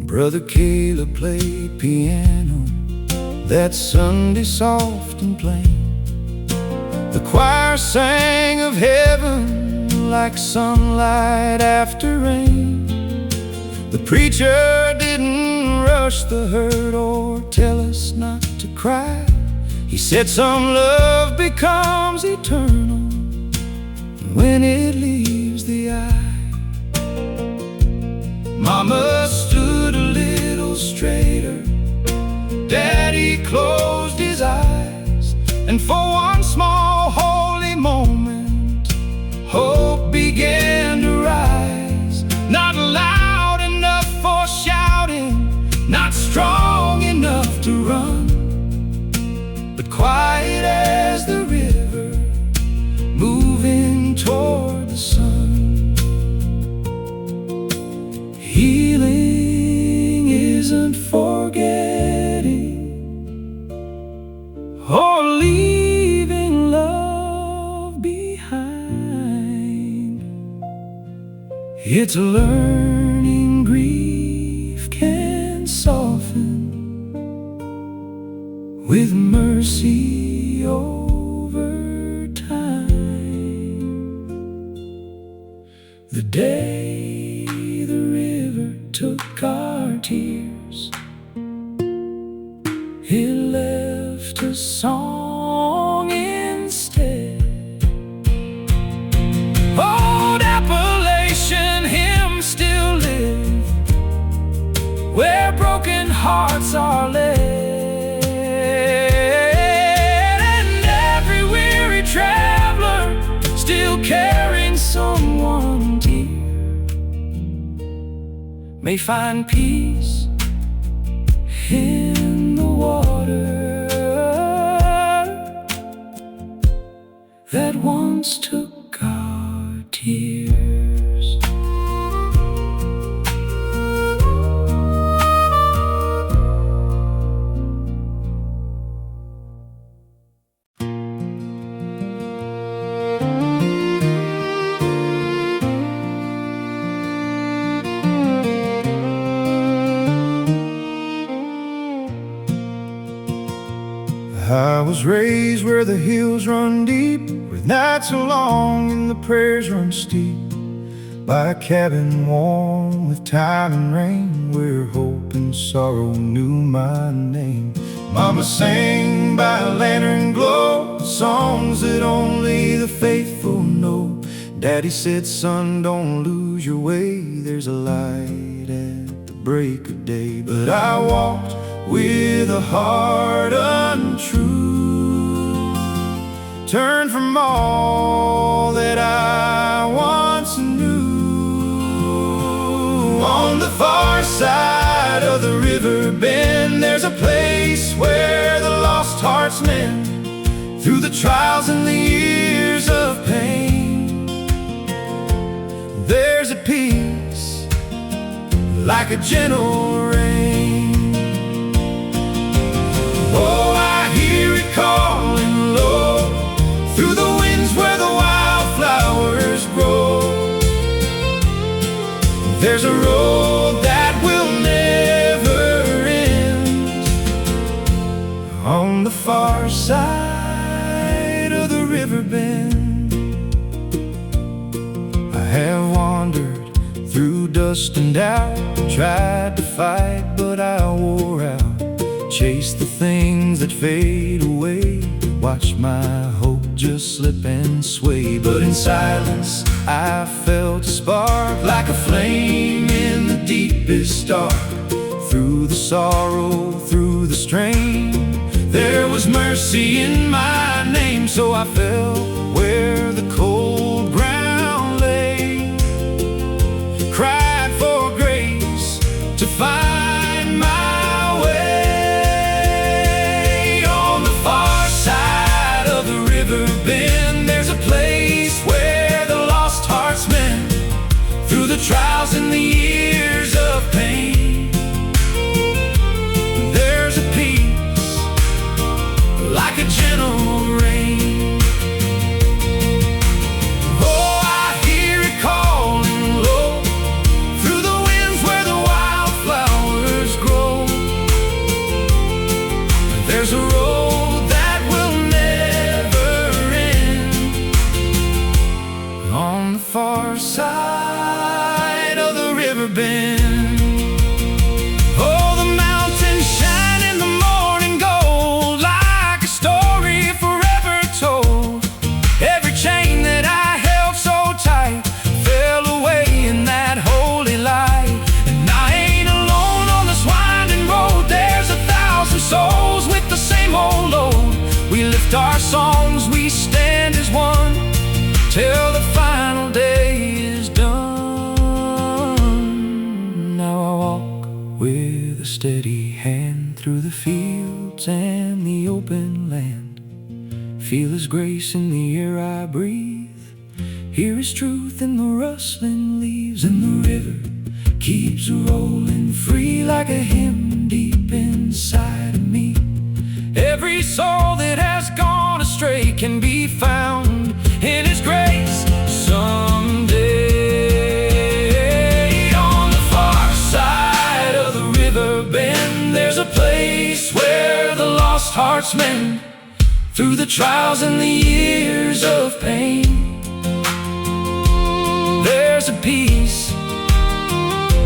Brother Caleb played piano that Sunday soft and plain. The choir sang of heaven like sunlight after rain. The preacher didn't rush the hurt or tell us not to cry. He said some love becomes eternal when it leaves the eye. Mama stood a little straighter, Daddy closed his eyes, and for one small holy moment, hope began to rise. Not loud enough for shouting, not strong enough to run, but quiet as the river moving or leaving love behind. It's a learning grief can soften with mercy over time. The day the river took our tears, it left a song instead. Old Appalachian hymns still live where broken hearts are led, and every weary traveler still carrying someone dear may find peace in the water that once took our tears. I was raised where the hills run deep, with nights so long and the prayers run steep, by a cabin warm with time and rain, where hope and sorrow knew my name. Mama sang by a lantern glow, songs that only the faithful know. Daddy said, son, don't lose your way, there's a light at the break of day. But I walked with a heart untrue, turned from all that I once knew. On the far side of the river bend, there's a place where the lost hearts mend, through the trials and the years of pain. There's a peace like a gentle rain. Oh, I hear it calling low, through the winds where the wildflowers grow. There's a road that will never end, on the far side of the river bend. I have wandered through dust and doubt, tried to fight but I wore out, chased the things that fade away, watched my hope just slip and sway. But in silence I felt a spark, like a flame in the deepest dark. Through the sorrow, through the strain, there was mercy in my name. So I fell where the cold ground lay, cried for grace to find my way. On the far side of the river bend, there's a place where the lost hearts mend, through the trials and the years of pain. There's a peace like a gentle rain. Oh, I hear it calling low, through the winds where the wildflowers grow. There's a road that will never end, on the far side of the river bend. Oh, the mountains shine in the morning gold, like a story forever told. Every chain that I held so tight fell away in that holy light. And I ain't alone on this winding road, there's 1,000 souls with the same old load. We lift our songs, we stand as one, till the final day is done. Now I walk with a steady hand through the fields and the open land, feel His grace in the air I breathe, hear His truth in the rustling leaves. And the river keeps rolling free, like a hymn deep inside of me. Every Every soul that has gone astray can be found in His grace someday. On the far side of the river bend, there's a place where the lost hearts mend through the trials and the years of pain. There's a peace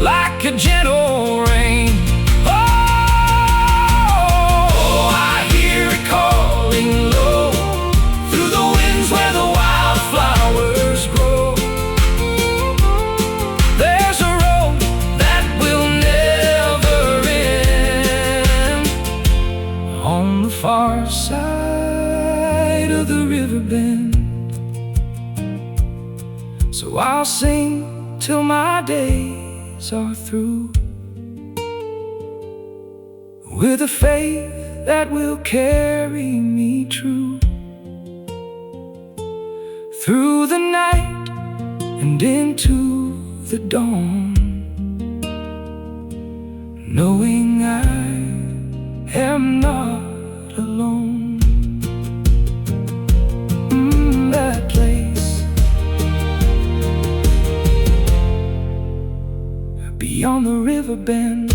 like a gentle rain. Oh, I hear it calling low through the winds where the wildflowers grow. There's a road that will never end on the far side of the river bend. So I'll sing till my days are through, with a faith that will carry me true through the night and into the dawn, knowing I am not alone. That place beyond the river bend.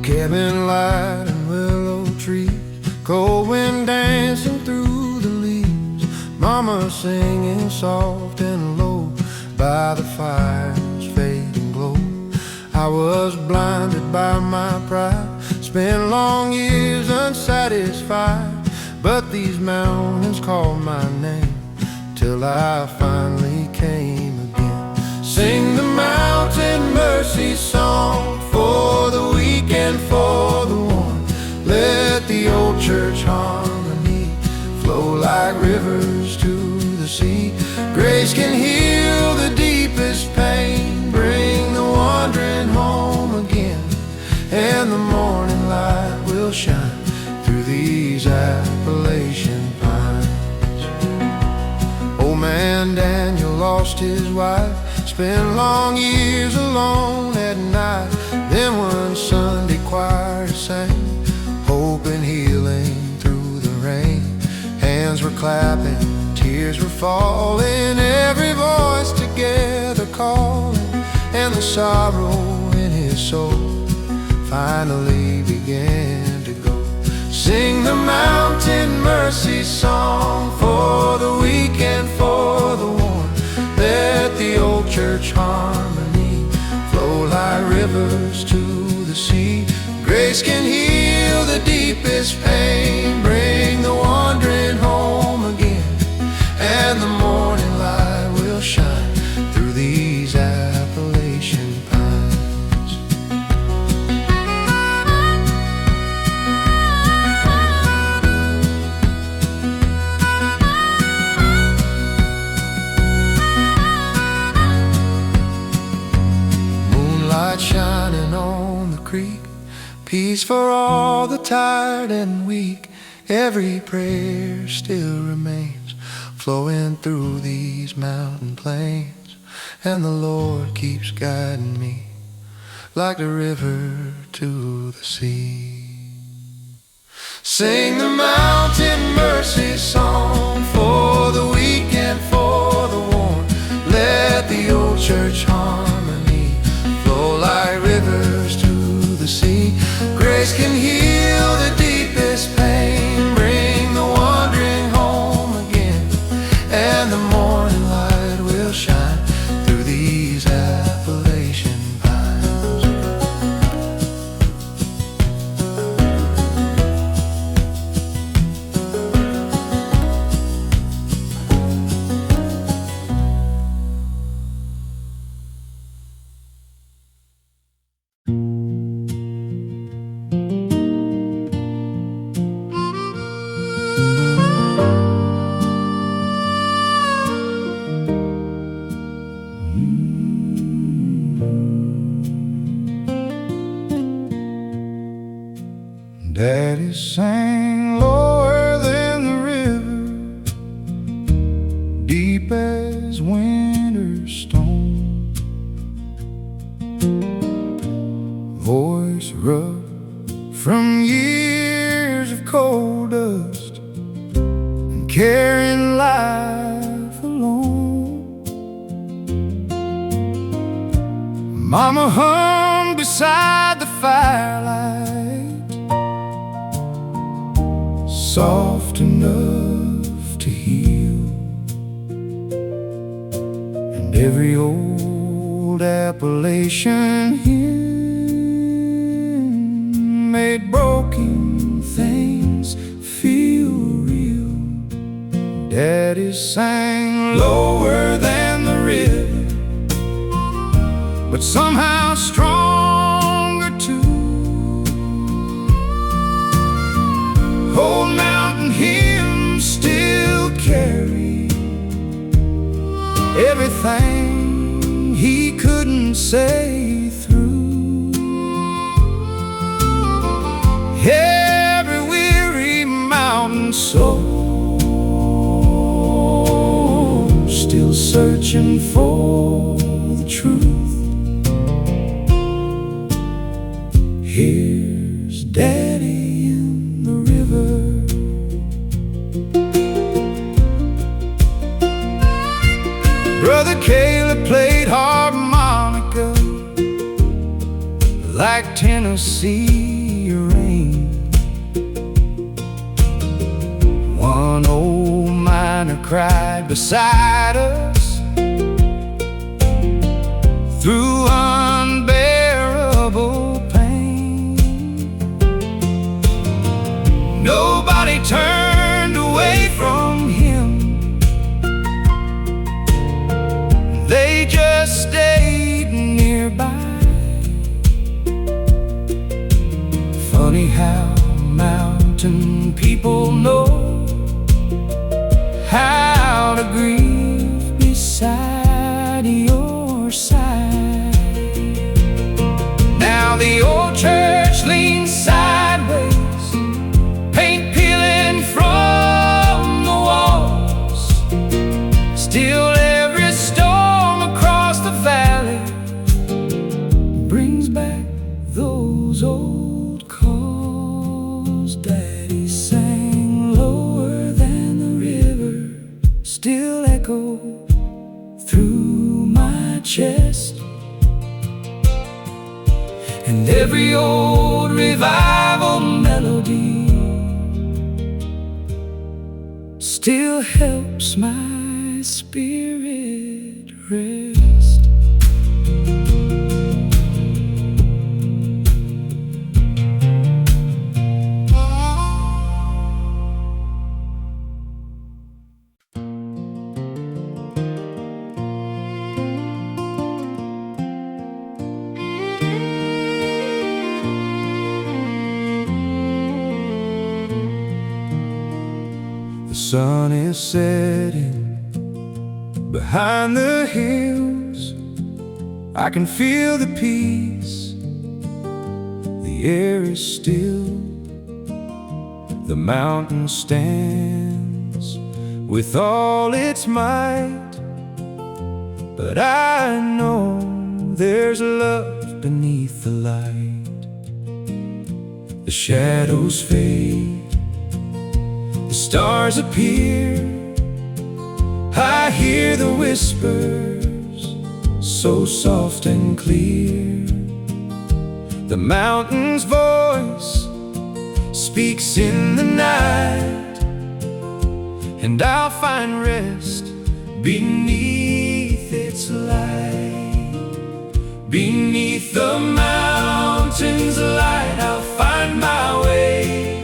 Cabin light and willow trees, cold wind dancing through the leaves, mama singing soft and low by the fire's fading glow. I was blinded by my pride, spent long years unsatisfied, but these mountains called my name till I finally came again. Sing the mountain mercy song for the weak and for the worn. Let the old church harmony flow like rivers to the sea. Grace can heal the deepest pain, bring the wandering home again, and the morning light will shine through these Appalachian pines. Old man Daniel lost his wife, spent long years alone at night. Then one Sunday choir sang, hope and healing through the rain. Hands were clapping, tears were falling, every voice together calling, and the sorrow in his soul finally began to go. Sing the mountain mercy song for the weak and for the worn. Let the old church harmony flow like rivers to the sea. Grace can heal the deepest pain, bring the wandering home again, and the morning light will shine through these Appalachian pines. Moonlight shining on the creek, peace for all the tired and weak. Every prayer still remains, flowing through these mountain plains, and the Lord keeps guiding me like the river to the sea. Sing the mountain mercy song for the weak and for the worn. Let the old church harmony flow like rivers to the sea. Grace can heal the deepest pain, bring the wandering home again, and the morning light will shine through these Appalachian pines. Daddy sang lower than the river, deep as winter's stone. Voice rough from years of coal dust and carrying life alone. Mama hung beside the firelight, soft enough to heal, and every old Appalachian hymn made broken things feel real. Daddy sang lower than the river, but somehow stronger too. Old mountain hymns still carry everything he couldn't say through. Every weary mountain soul still searching for the truth. Here's Daddy in the river. Brother Caleb played harmonica like Tennessee rain. One old miner cried beside us through unbearable pain. Nobody turned away from him, they just stayed nearby. Funny how mountain people know how to grieve beside your side. Now the old church leans sideways, paint peeling from the walls. Still every storm across the valley brings back those old calls. Daddy sang lower than the river, still echo through my chest. And every old revival melody still helps my spirit rest. The sun is setting behind the hills. I can feel the peace. The air is still. The mountain stands with all its might, but I know there's love beneath the light. The shadows fade, the stars appear. I hear the whispers, so soft and clear. The mountain's voice speaks in the night, and I'll find rest beneath its light. Beneath the mountain's light, I'll find my way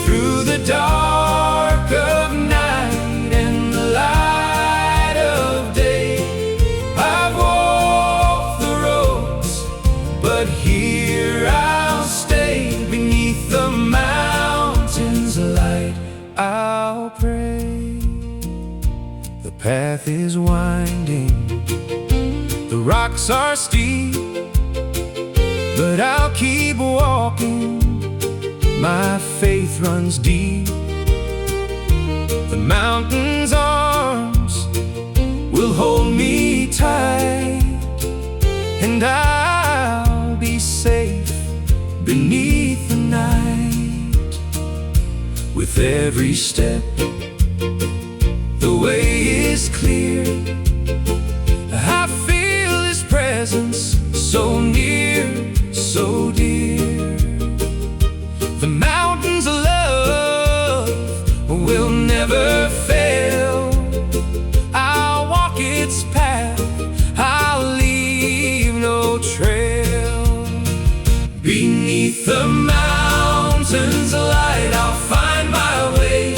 through the dark of night and the light of day. I've walked the roads, but here I'll stay. Beneath the mountain's light, I'll pray. The path is winding, the rocks are steep, but I'll keep walking. My faith runs deep. The mountain's arms will hold me tight, and I'll be safe beneath the night. With every step, the way is clear. I feel His presence so near, so dear. The mountains of love will never fail. I'll walk its path, I'll leave no trail. Beneath the mountains light, I'll find my way.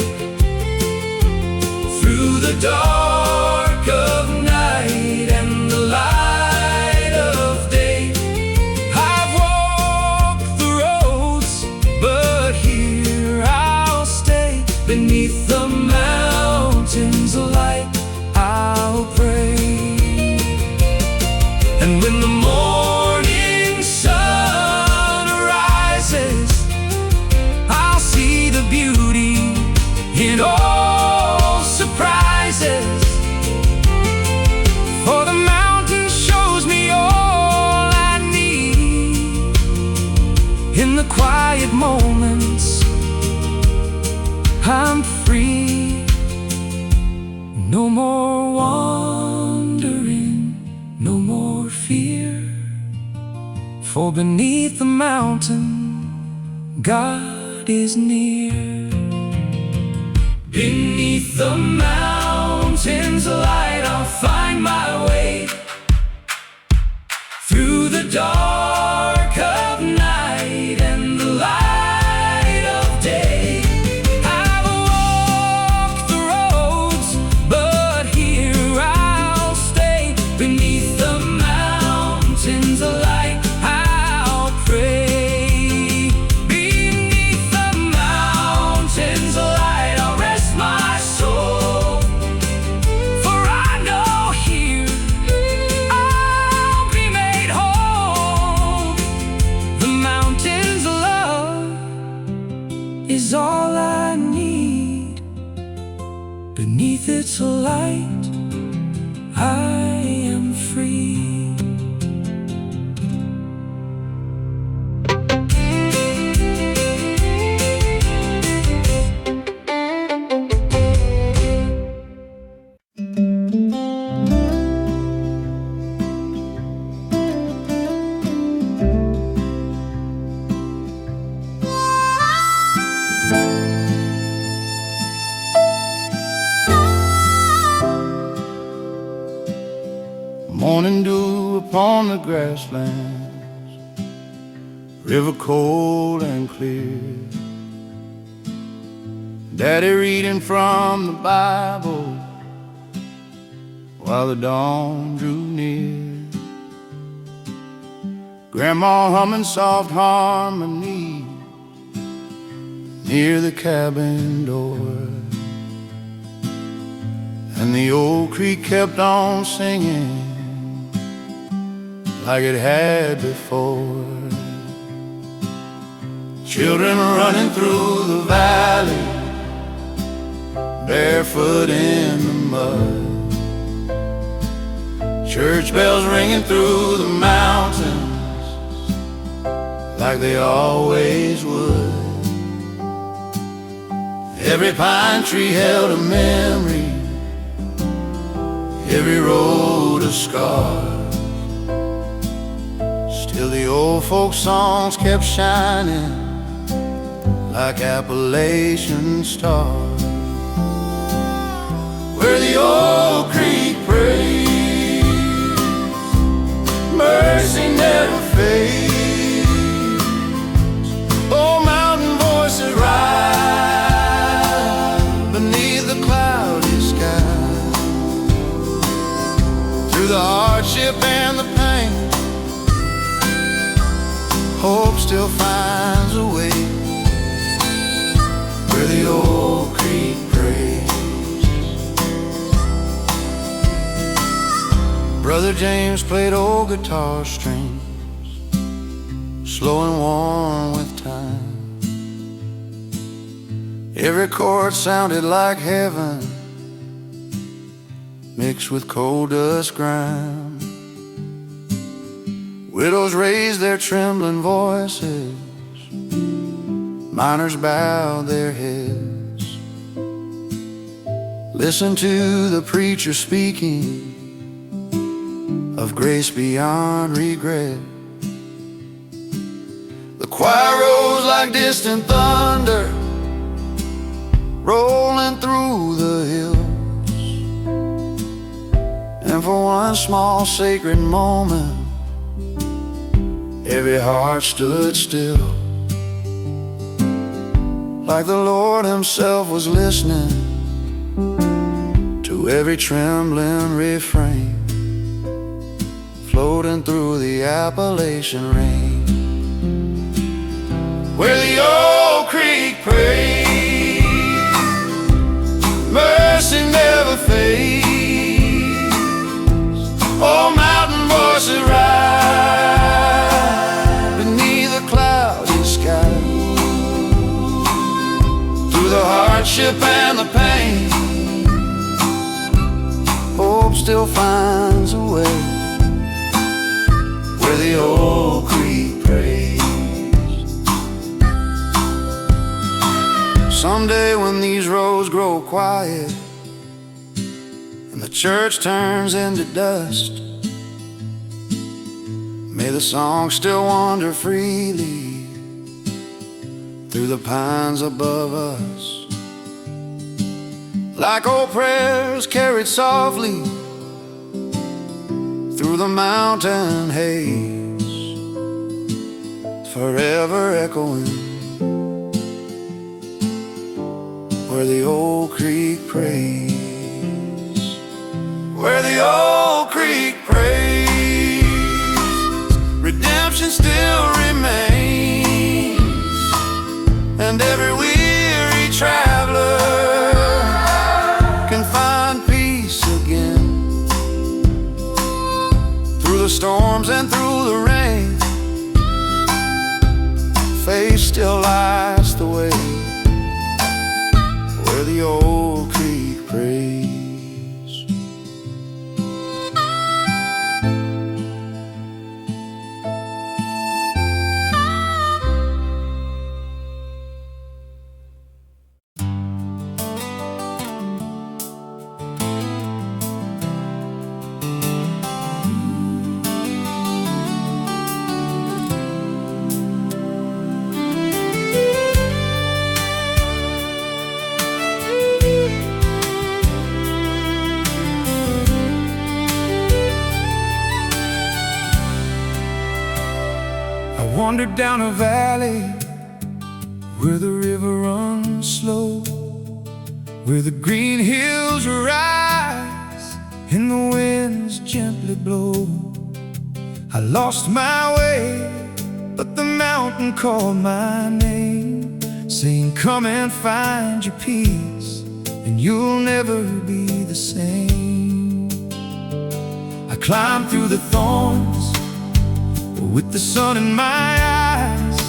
Through the dark of night and the light of day, I've walked the roads, but here I'll stay. Beneath the mountains light, I'll pray. And when the morning sun rises, I'll see the beauty in all surprises. For the mountain shows me all I need. In the quiet moments, I'm free. No more wandering, no more fear. For beneath the mountain, God is near. Beneath the mountains light, I'll find my way. Through the dark of night and the light of day, I've walked the roads, but here I'll stay. Beneath the mountains light, I'll pray. Beneath the mountains light, I'll rest my soul. For I know here I'll be made whole. The mountain's love is all I need. Beneath its light, I am free. Morning dew upon the grasslands, river cold and clear. Daddy reading from the Bible while the dawn drew near. Grandma humming soft harmony near the cabin door. And the old creek kept on singing like it had before. Children running through the valley, barefoot in the mud. Church bells ringing through the mountains like they always would. Every pine tree held a memory, every road a scar. Still the old folk songs kept shining like Appalachian-style. Where the old creek prays, mercy never fades. Oh, mountain voices rise beneath the cloudy sky. Through the hardship and the pain, hope still finds a way. Where the old creek prays, Brother James played old guitar strings, slow and warm with time. Every chord sounded like heaven, mixed with coal dust grime. Widows raised their trembling voices, miners bowed their heads. Listen to the preacher speaking of grace beyond regret. The choir rose like distant thunder, rolling through the hills. And for one small sacred moment, every heart stood still, like the Lord himself was listening to every trembling refrain, floating through the Appalachian rain. Where the old creek prays, mercy never fades. Oh, mountain voices rise beneath a cloudy sky. Through the hardship and the pain, hope still finds a way. Where the old creek prays. Someday when these roads grow quiet and the church turns into dust, may the song still wander freely through the pines above us, like old prayers carried softly through the mountain haze, forever echoing where the old creek prays. Where the old creek prays, redemption still remains, and every weary traveler can find peace again. Through the storms and through the rain, faith still lights the way. Where the old creek prays. Wandered down a valley where the river runs slow, where the green hills rise and the winds gently blow. I lost my way, but the mountain called my name, saying, come and find your peace, and you'll never be the same. I climbed through the thorns with the sun in my eyes.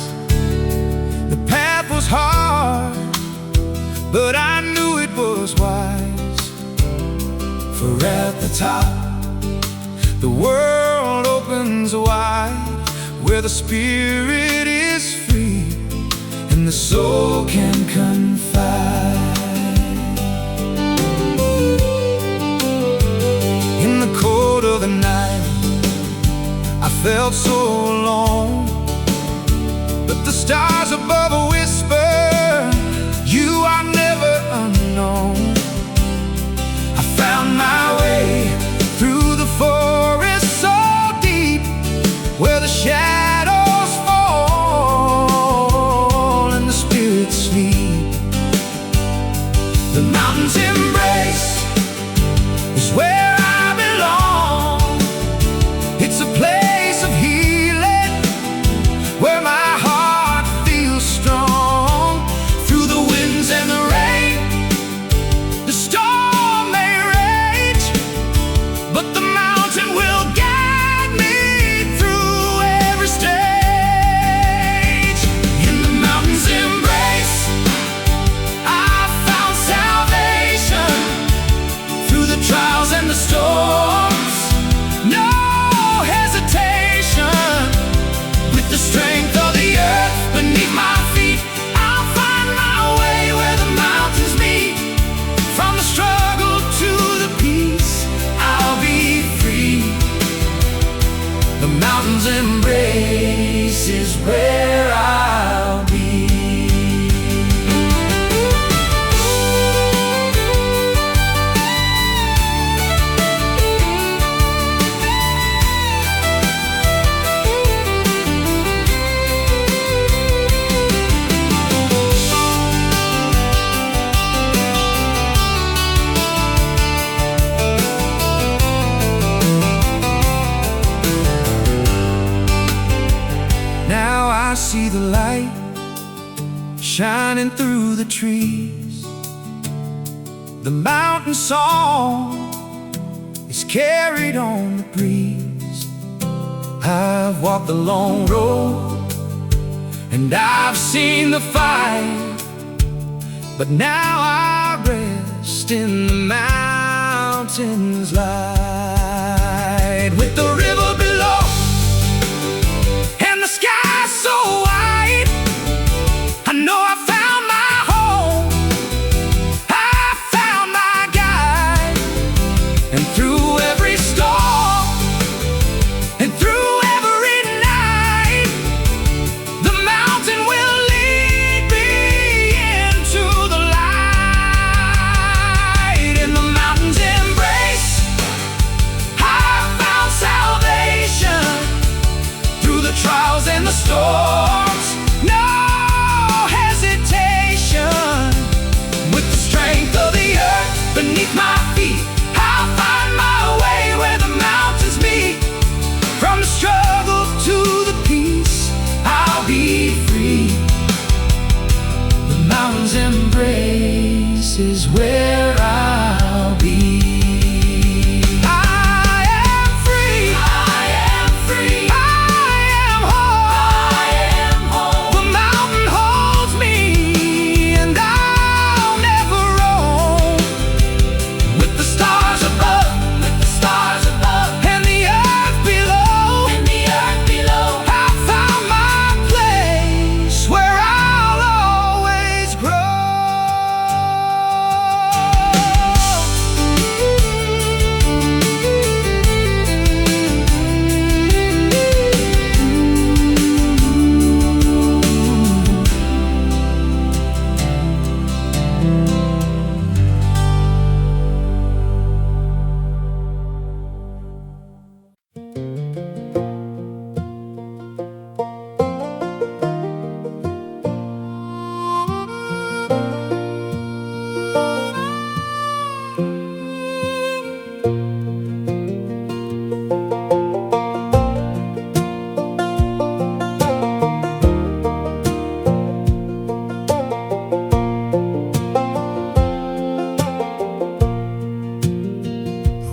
The path was hard, but I knew it was wise. For at the top, the world opens wide, where the spirit is free and the soul can confide. In the cold of the night, I felt so alone, but the stars above whisper, you are never unknown. I found my way through the forest so deep, where the shadows fall and the spirits sleep. The mountain's embrace is where I belong. It's a place where my heart feels strong. Through the winds and the rain, the storm may rage, but the mountain will mountain's embrace is where I'll be. I see the light shining through the trees. The mountain song is carried on the breeze. I've walked the long road and I've seen the fight, but now I rest in the mountain's light. With the river below and the sky so wide, I know I found my home, I found my guide. And through every storm and through every night, the mountain will lead me into the light. In the mountain's embrace, I found salvation. Through the trials and the storms, no hesitation. With the strength of the earth beneath my feet, I'll find my way where the mountains meet. From the struggle to the peace, I'll be free. The mountain's embrace is where I'll be.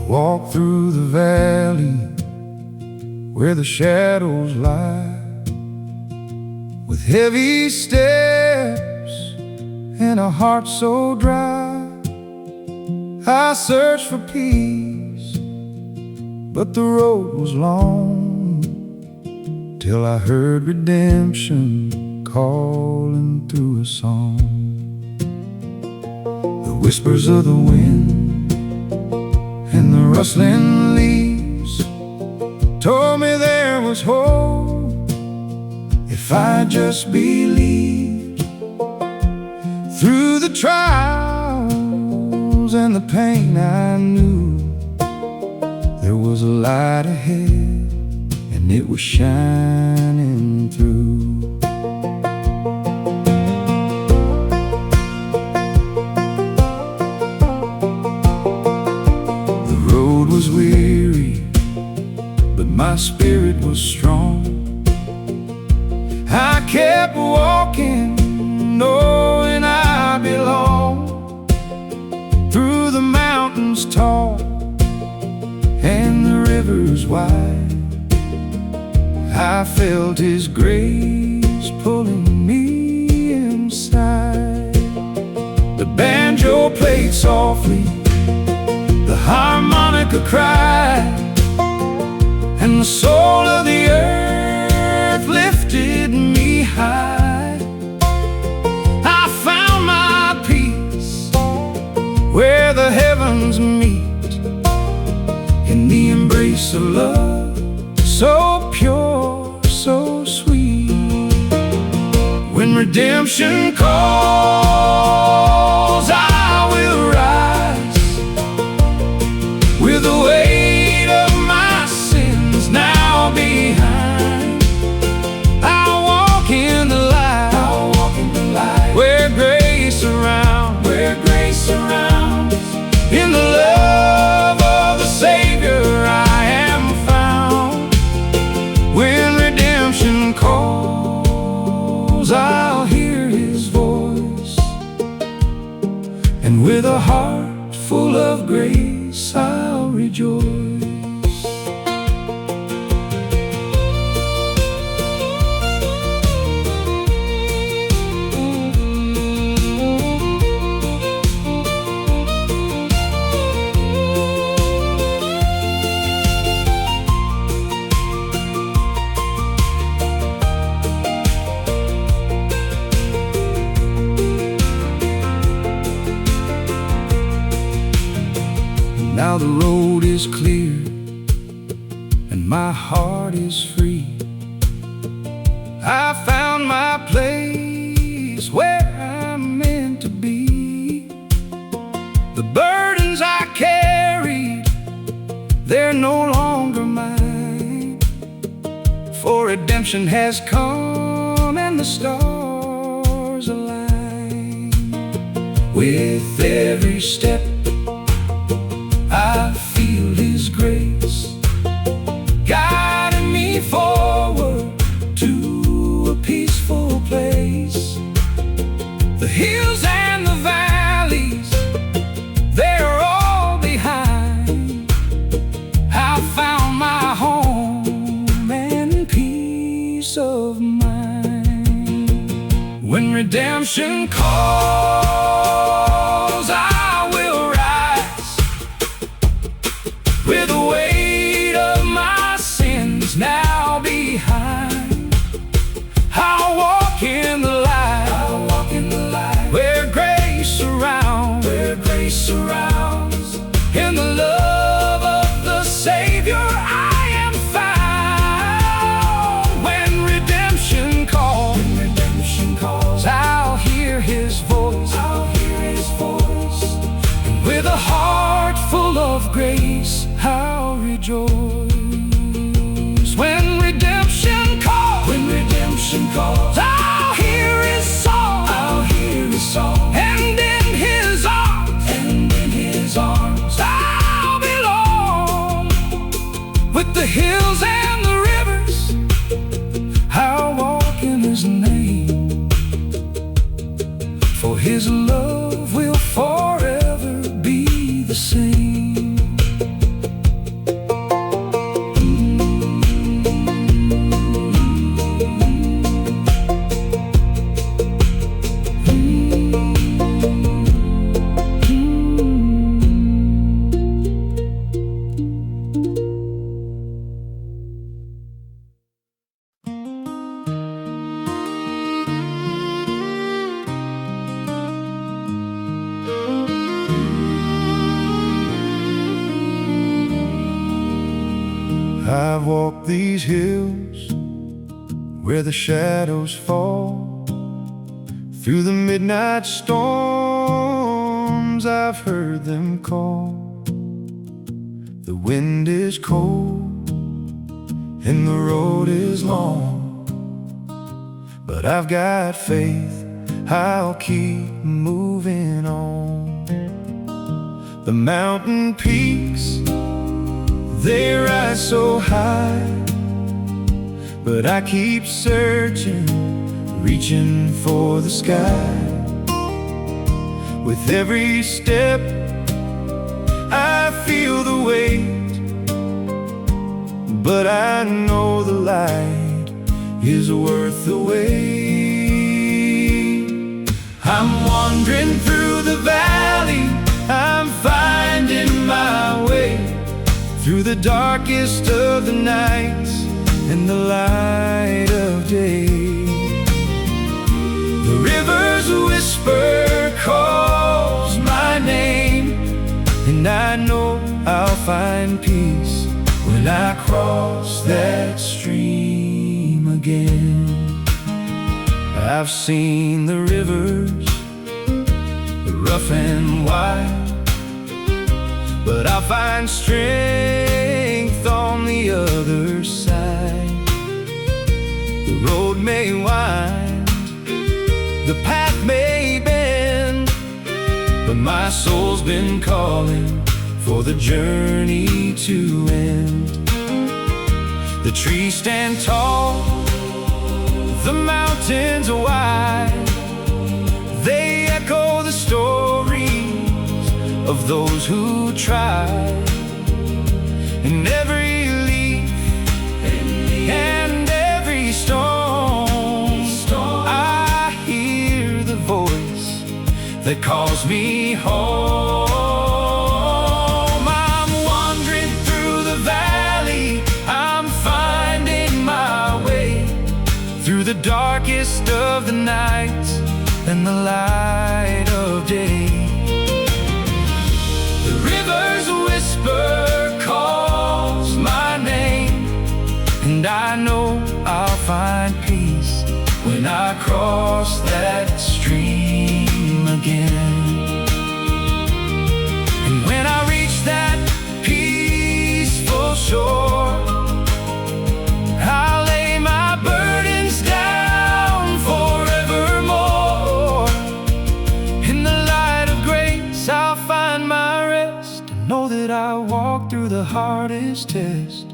Walk through the valley where the shadows lie, with heavy steps and a heart so dry. I searched for peace, but the road was long, till I heard redemption calling through a song. The whispers of the wind and the rustling leaves told me there was hope if I just believed. Through the trials and the pain, I knew there was a light ahead, and it was shining through. Was weary, but my spirit was strong. I kept walking, knowing I belong. Through the mountains tall and the rivers wide, I felt His grace pulling me inside. The banjo played softly, the harmonica cried, and the soul of the earth lifted me high. I found my peace where the heavens meet, in the embrace of love so pure When redemption calls, I will rise with the weight of my sins now behind. I'll walk in the light, where grace surrounds, in the love of the Savior I am found. When redemption calls, I'll hear His voice, and with a heart full of grace I'll rejoice. Now the road is clear and my heart is free. I found my place where I'm meant to be. The burdens I carried, they're no longer mine, for redemption has come and the stars align. With every step I feel His grace guiding me forward to a peaceful place. The hills and the valleys, they're all behind. I found my home and peace of mind. When redemption calls, I will rise with the weight of my sins now behind. I'll walk in the light, where grace surrounds, in the love of the Savior I am found. When redemption calls, I'll hear His voice, and with a heart full of grace I'll rejoice. When redemption calls, I'll hear His song, and in His arms, I'll belong. With the hills and the rivers, I'll walk in His name, for His love will forever be the same. I've walked these hills where the shadows fall. Through the midnight storms I've heard them call. The wind is cold and the road is long, but I've got faith I'll keep moving on. The mountain peaks, they rise so high, but I keep searching, reaching for the sky. With every step I feel the weight, but I know the light is worth the wait. I'm wandering through the valley, I'm finding my way through the darkest of the nights and the light of day. The river's whisper calls my name, and I know I'll find peace when I cross that stream again. I've seen the rivers, rough and wide, but I'll find strength on the other side. The road may wind, the path may bend, but my soul's been calling for the journey to end. The trees stand tall, the mountains are wide. They echo the stories of those who tried. And every leaf and every stone, I hear the voice that calls me home. I'm wandering through the valley, I'm finding my way through the darkest of the nights and the light of day. The river's whisper calls my name, and I know I'll find peace when I cross that stream again. And when I reach that peaceful shore, I'll lay my burdens down forevermore. In the light of grace I'll find my rest, and know that I walked through the hardest test.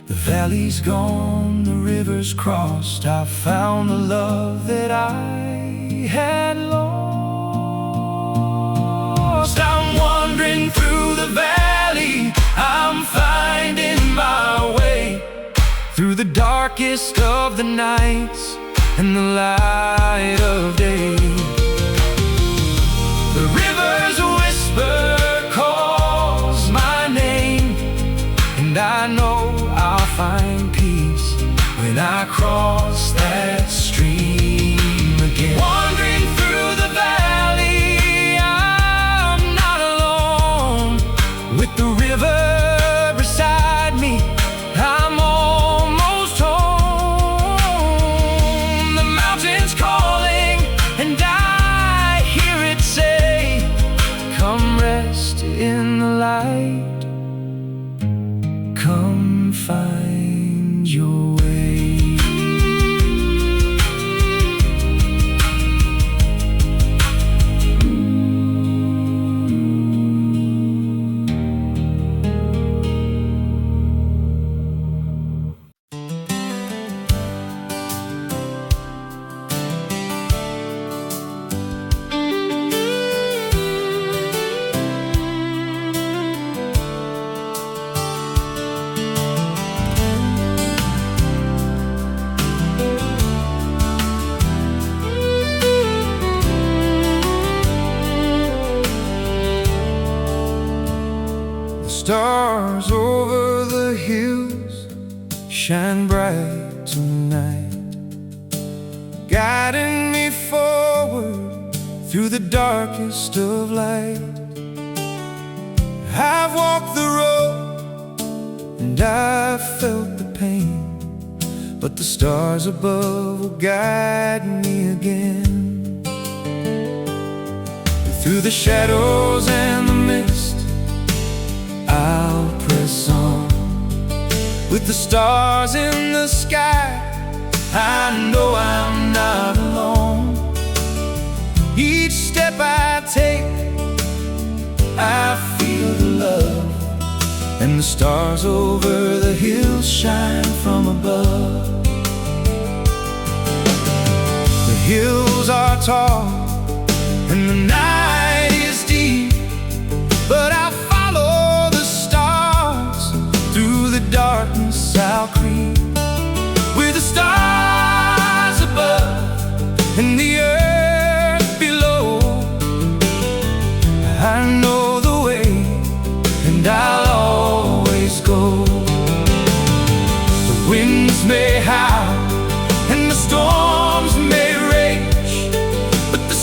The valley's gone, the river's crossed, I found the love that I had lost. I'm wandering through the valley, I'm finding my way through the darkest of the nights and the light of day. The river's whisper calls my name, and I know I'll find peace when I cross that stream again. Wandering through the valley, I'm not alone. With the river beside me, I'm almost home. The mountain's calling, and I hear it say, come rest in the light, come find your way. Stars over the hills shine bright tonight, guiding me forward through the darkest of light. I've walked the road and I've felt the pain, but the stars above will guide me again. Through the shadows and the mist, I'll press on. With the stars in the sky, I know I'm not alone. Each step I take, I feel the love, and the stars over the hills shine from above. The hills are tall and the night is deep, but I'll follow the stars. Through the darkness I'll creep, with the stars above and the earth below. I know the way, and I'll always go. The winds may howl and the storms may rage, but the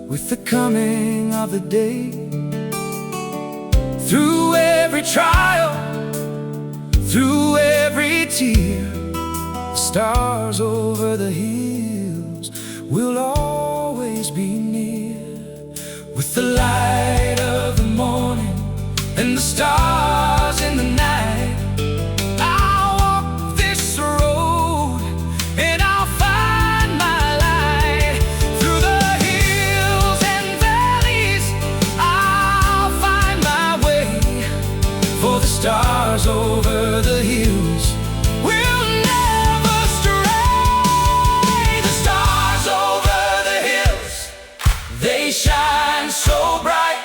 with the coming of the day. Through every trial, through every tear, the stars over the hills will always be near. With the light of the morning and the stars in the night, I'll walk this road and I'll find my light. Through the hills and valleys, I'll find my way, for the stars over the hills will never stray. The stars over the hills, they shine so bright,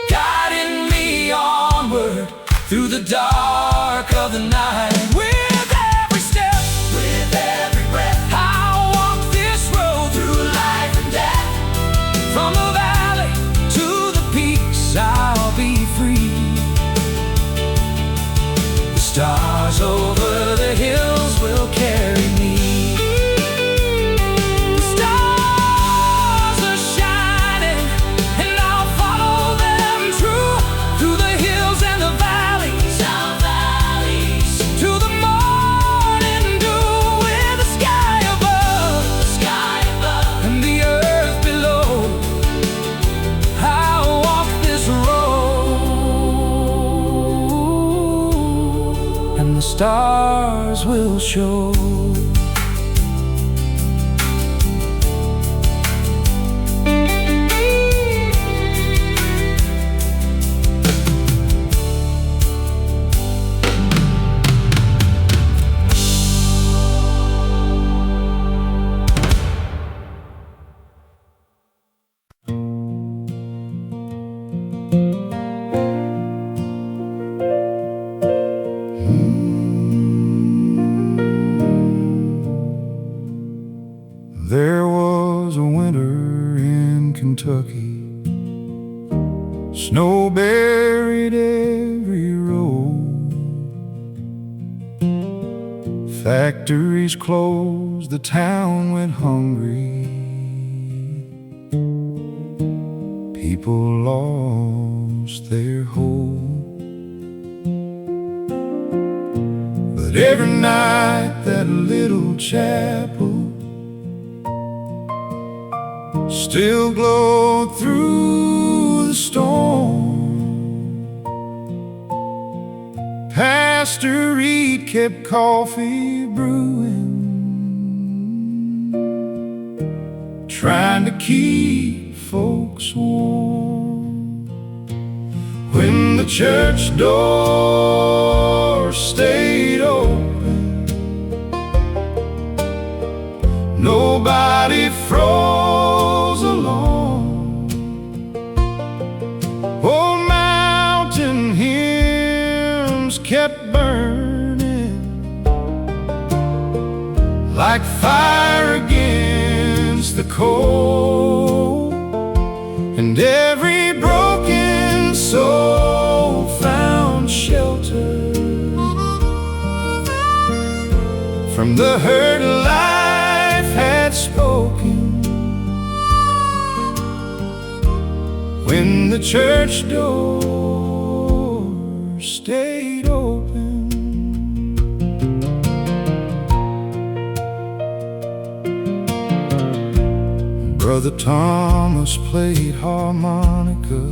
guiding me onward through the dark of the night. With every step, with every breath, I'll walk this road through life and death. From the valley to the peaks, I'll be free. The stars over the hills will carry me. The stars are shining, and I'll follow them true. Through the hills and the valleys, to the morning dew. With the sky above, and the earth below, I'll walk this road, and the stars will show. There was a winter in Kentucky, snow buried every road. Factories closed, the town went hungry. People lost their hope. But every night that little chapel still glowed through the storm. Pastor Reed kept coffee brewing, trying to keep folks warm. When the church door stayed open, nobody froze along. Old mountain hymns kept burning like fire against the cold, and every broken soul found shelter from the hurt life had spoken. When the church door stayed open, Brother Thomas played harmonica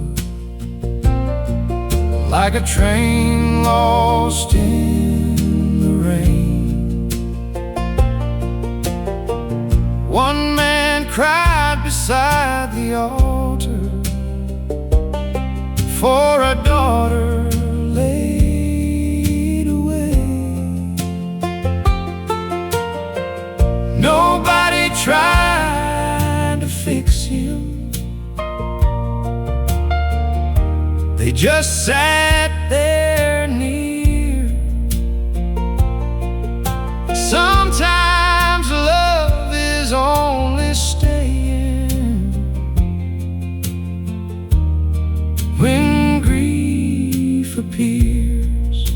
like a train lost in the rain. One man cried beside the altar for a daughter laid away. Nobody tried to fix him, they just sat there near. Sometimes love is only staying when grief appears.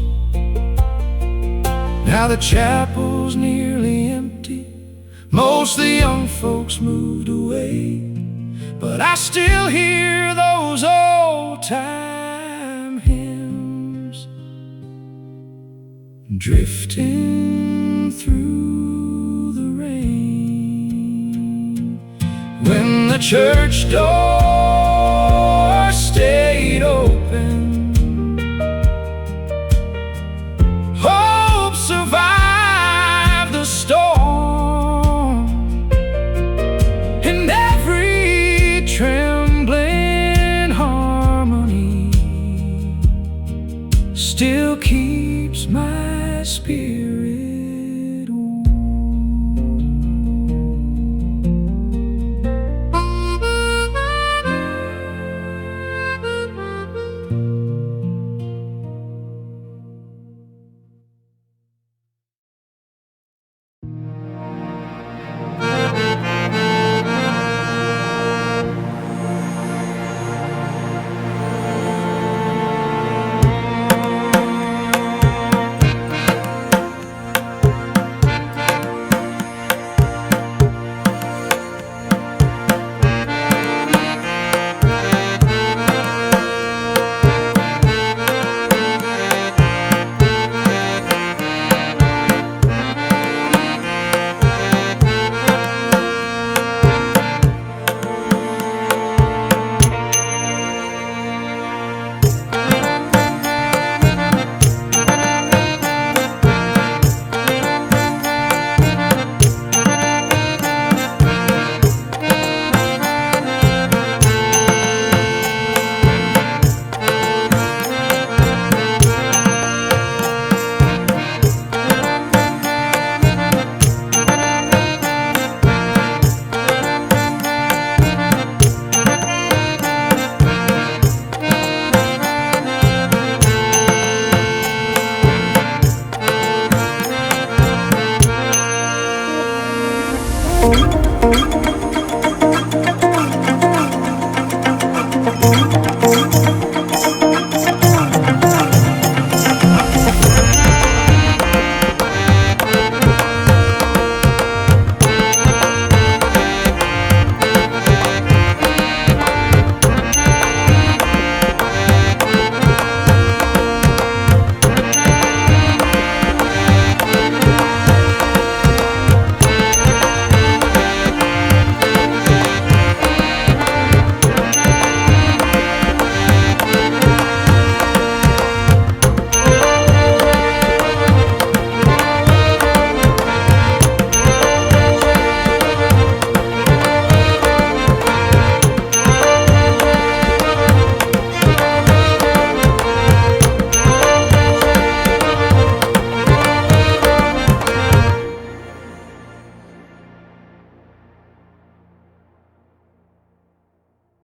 Now the chapel's nearly empty, most of the young folks moved away. but I still hear those old-time hymns drifting through the rain. When the church door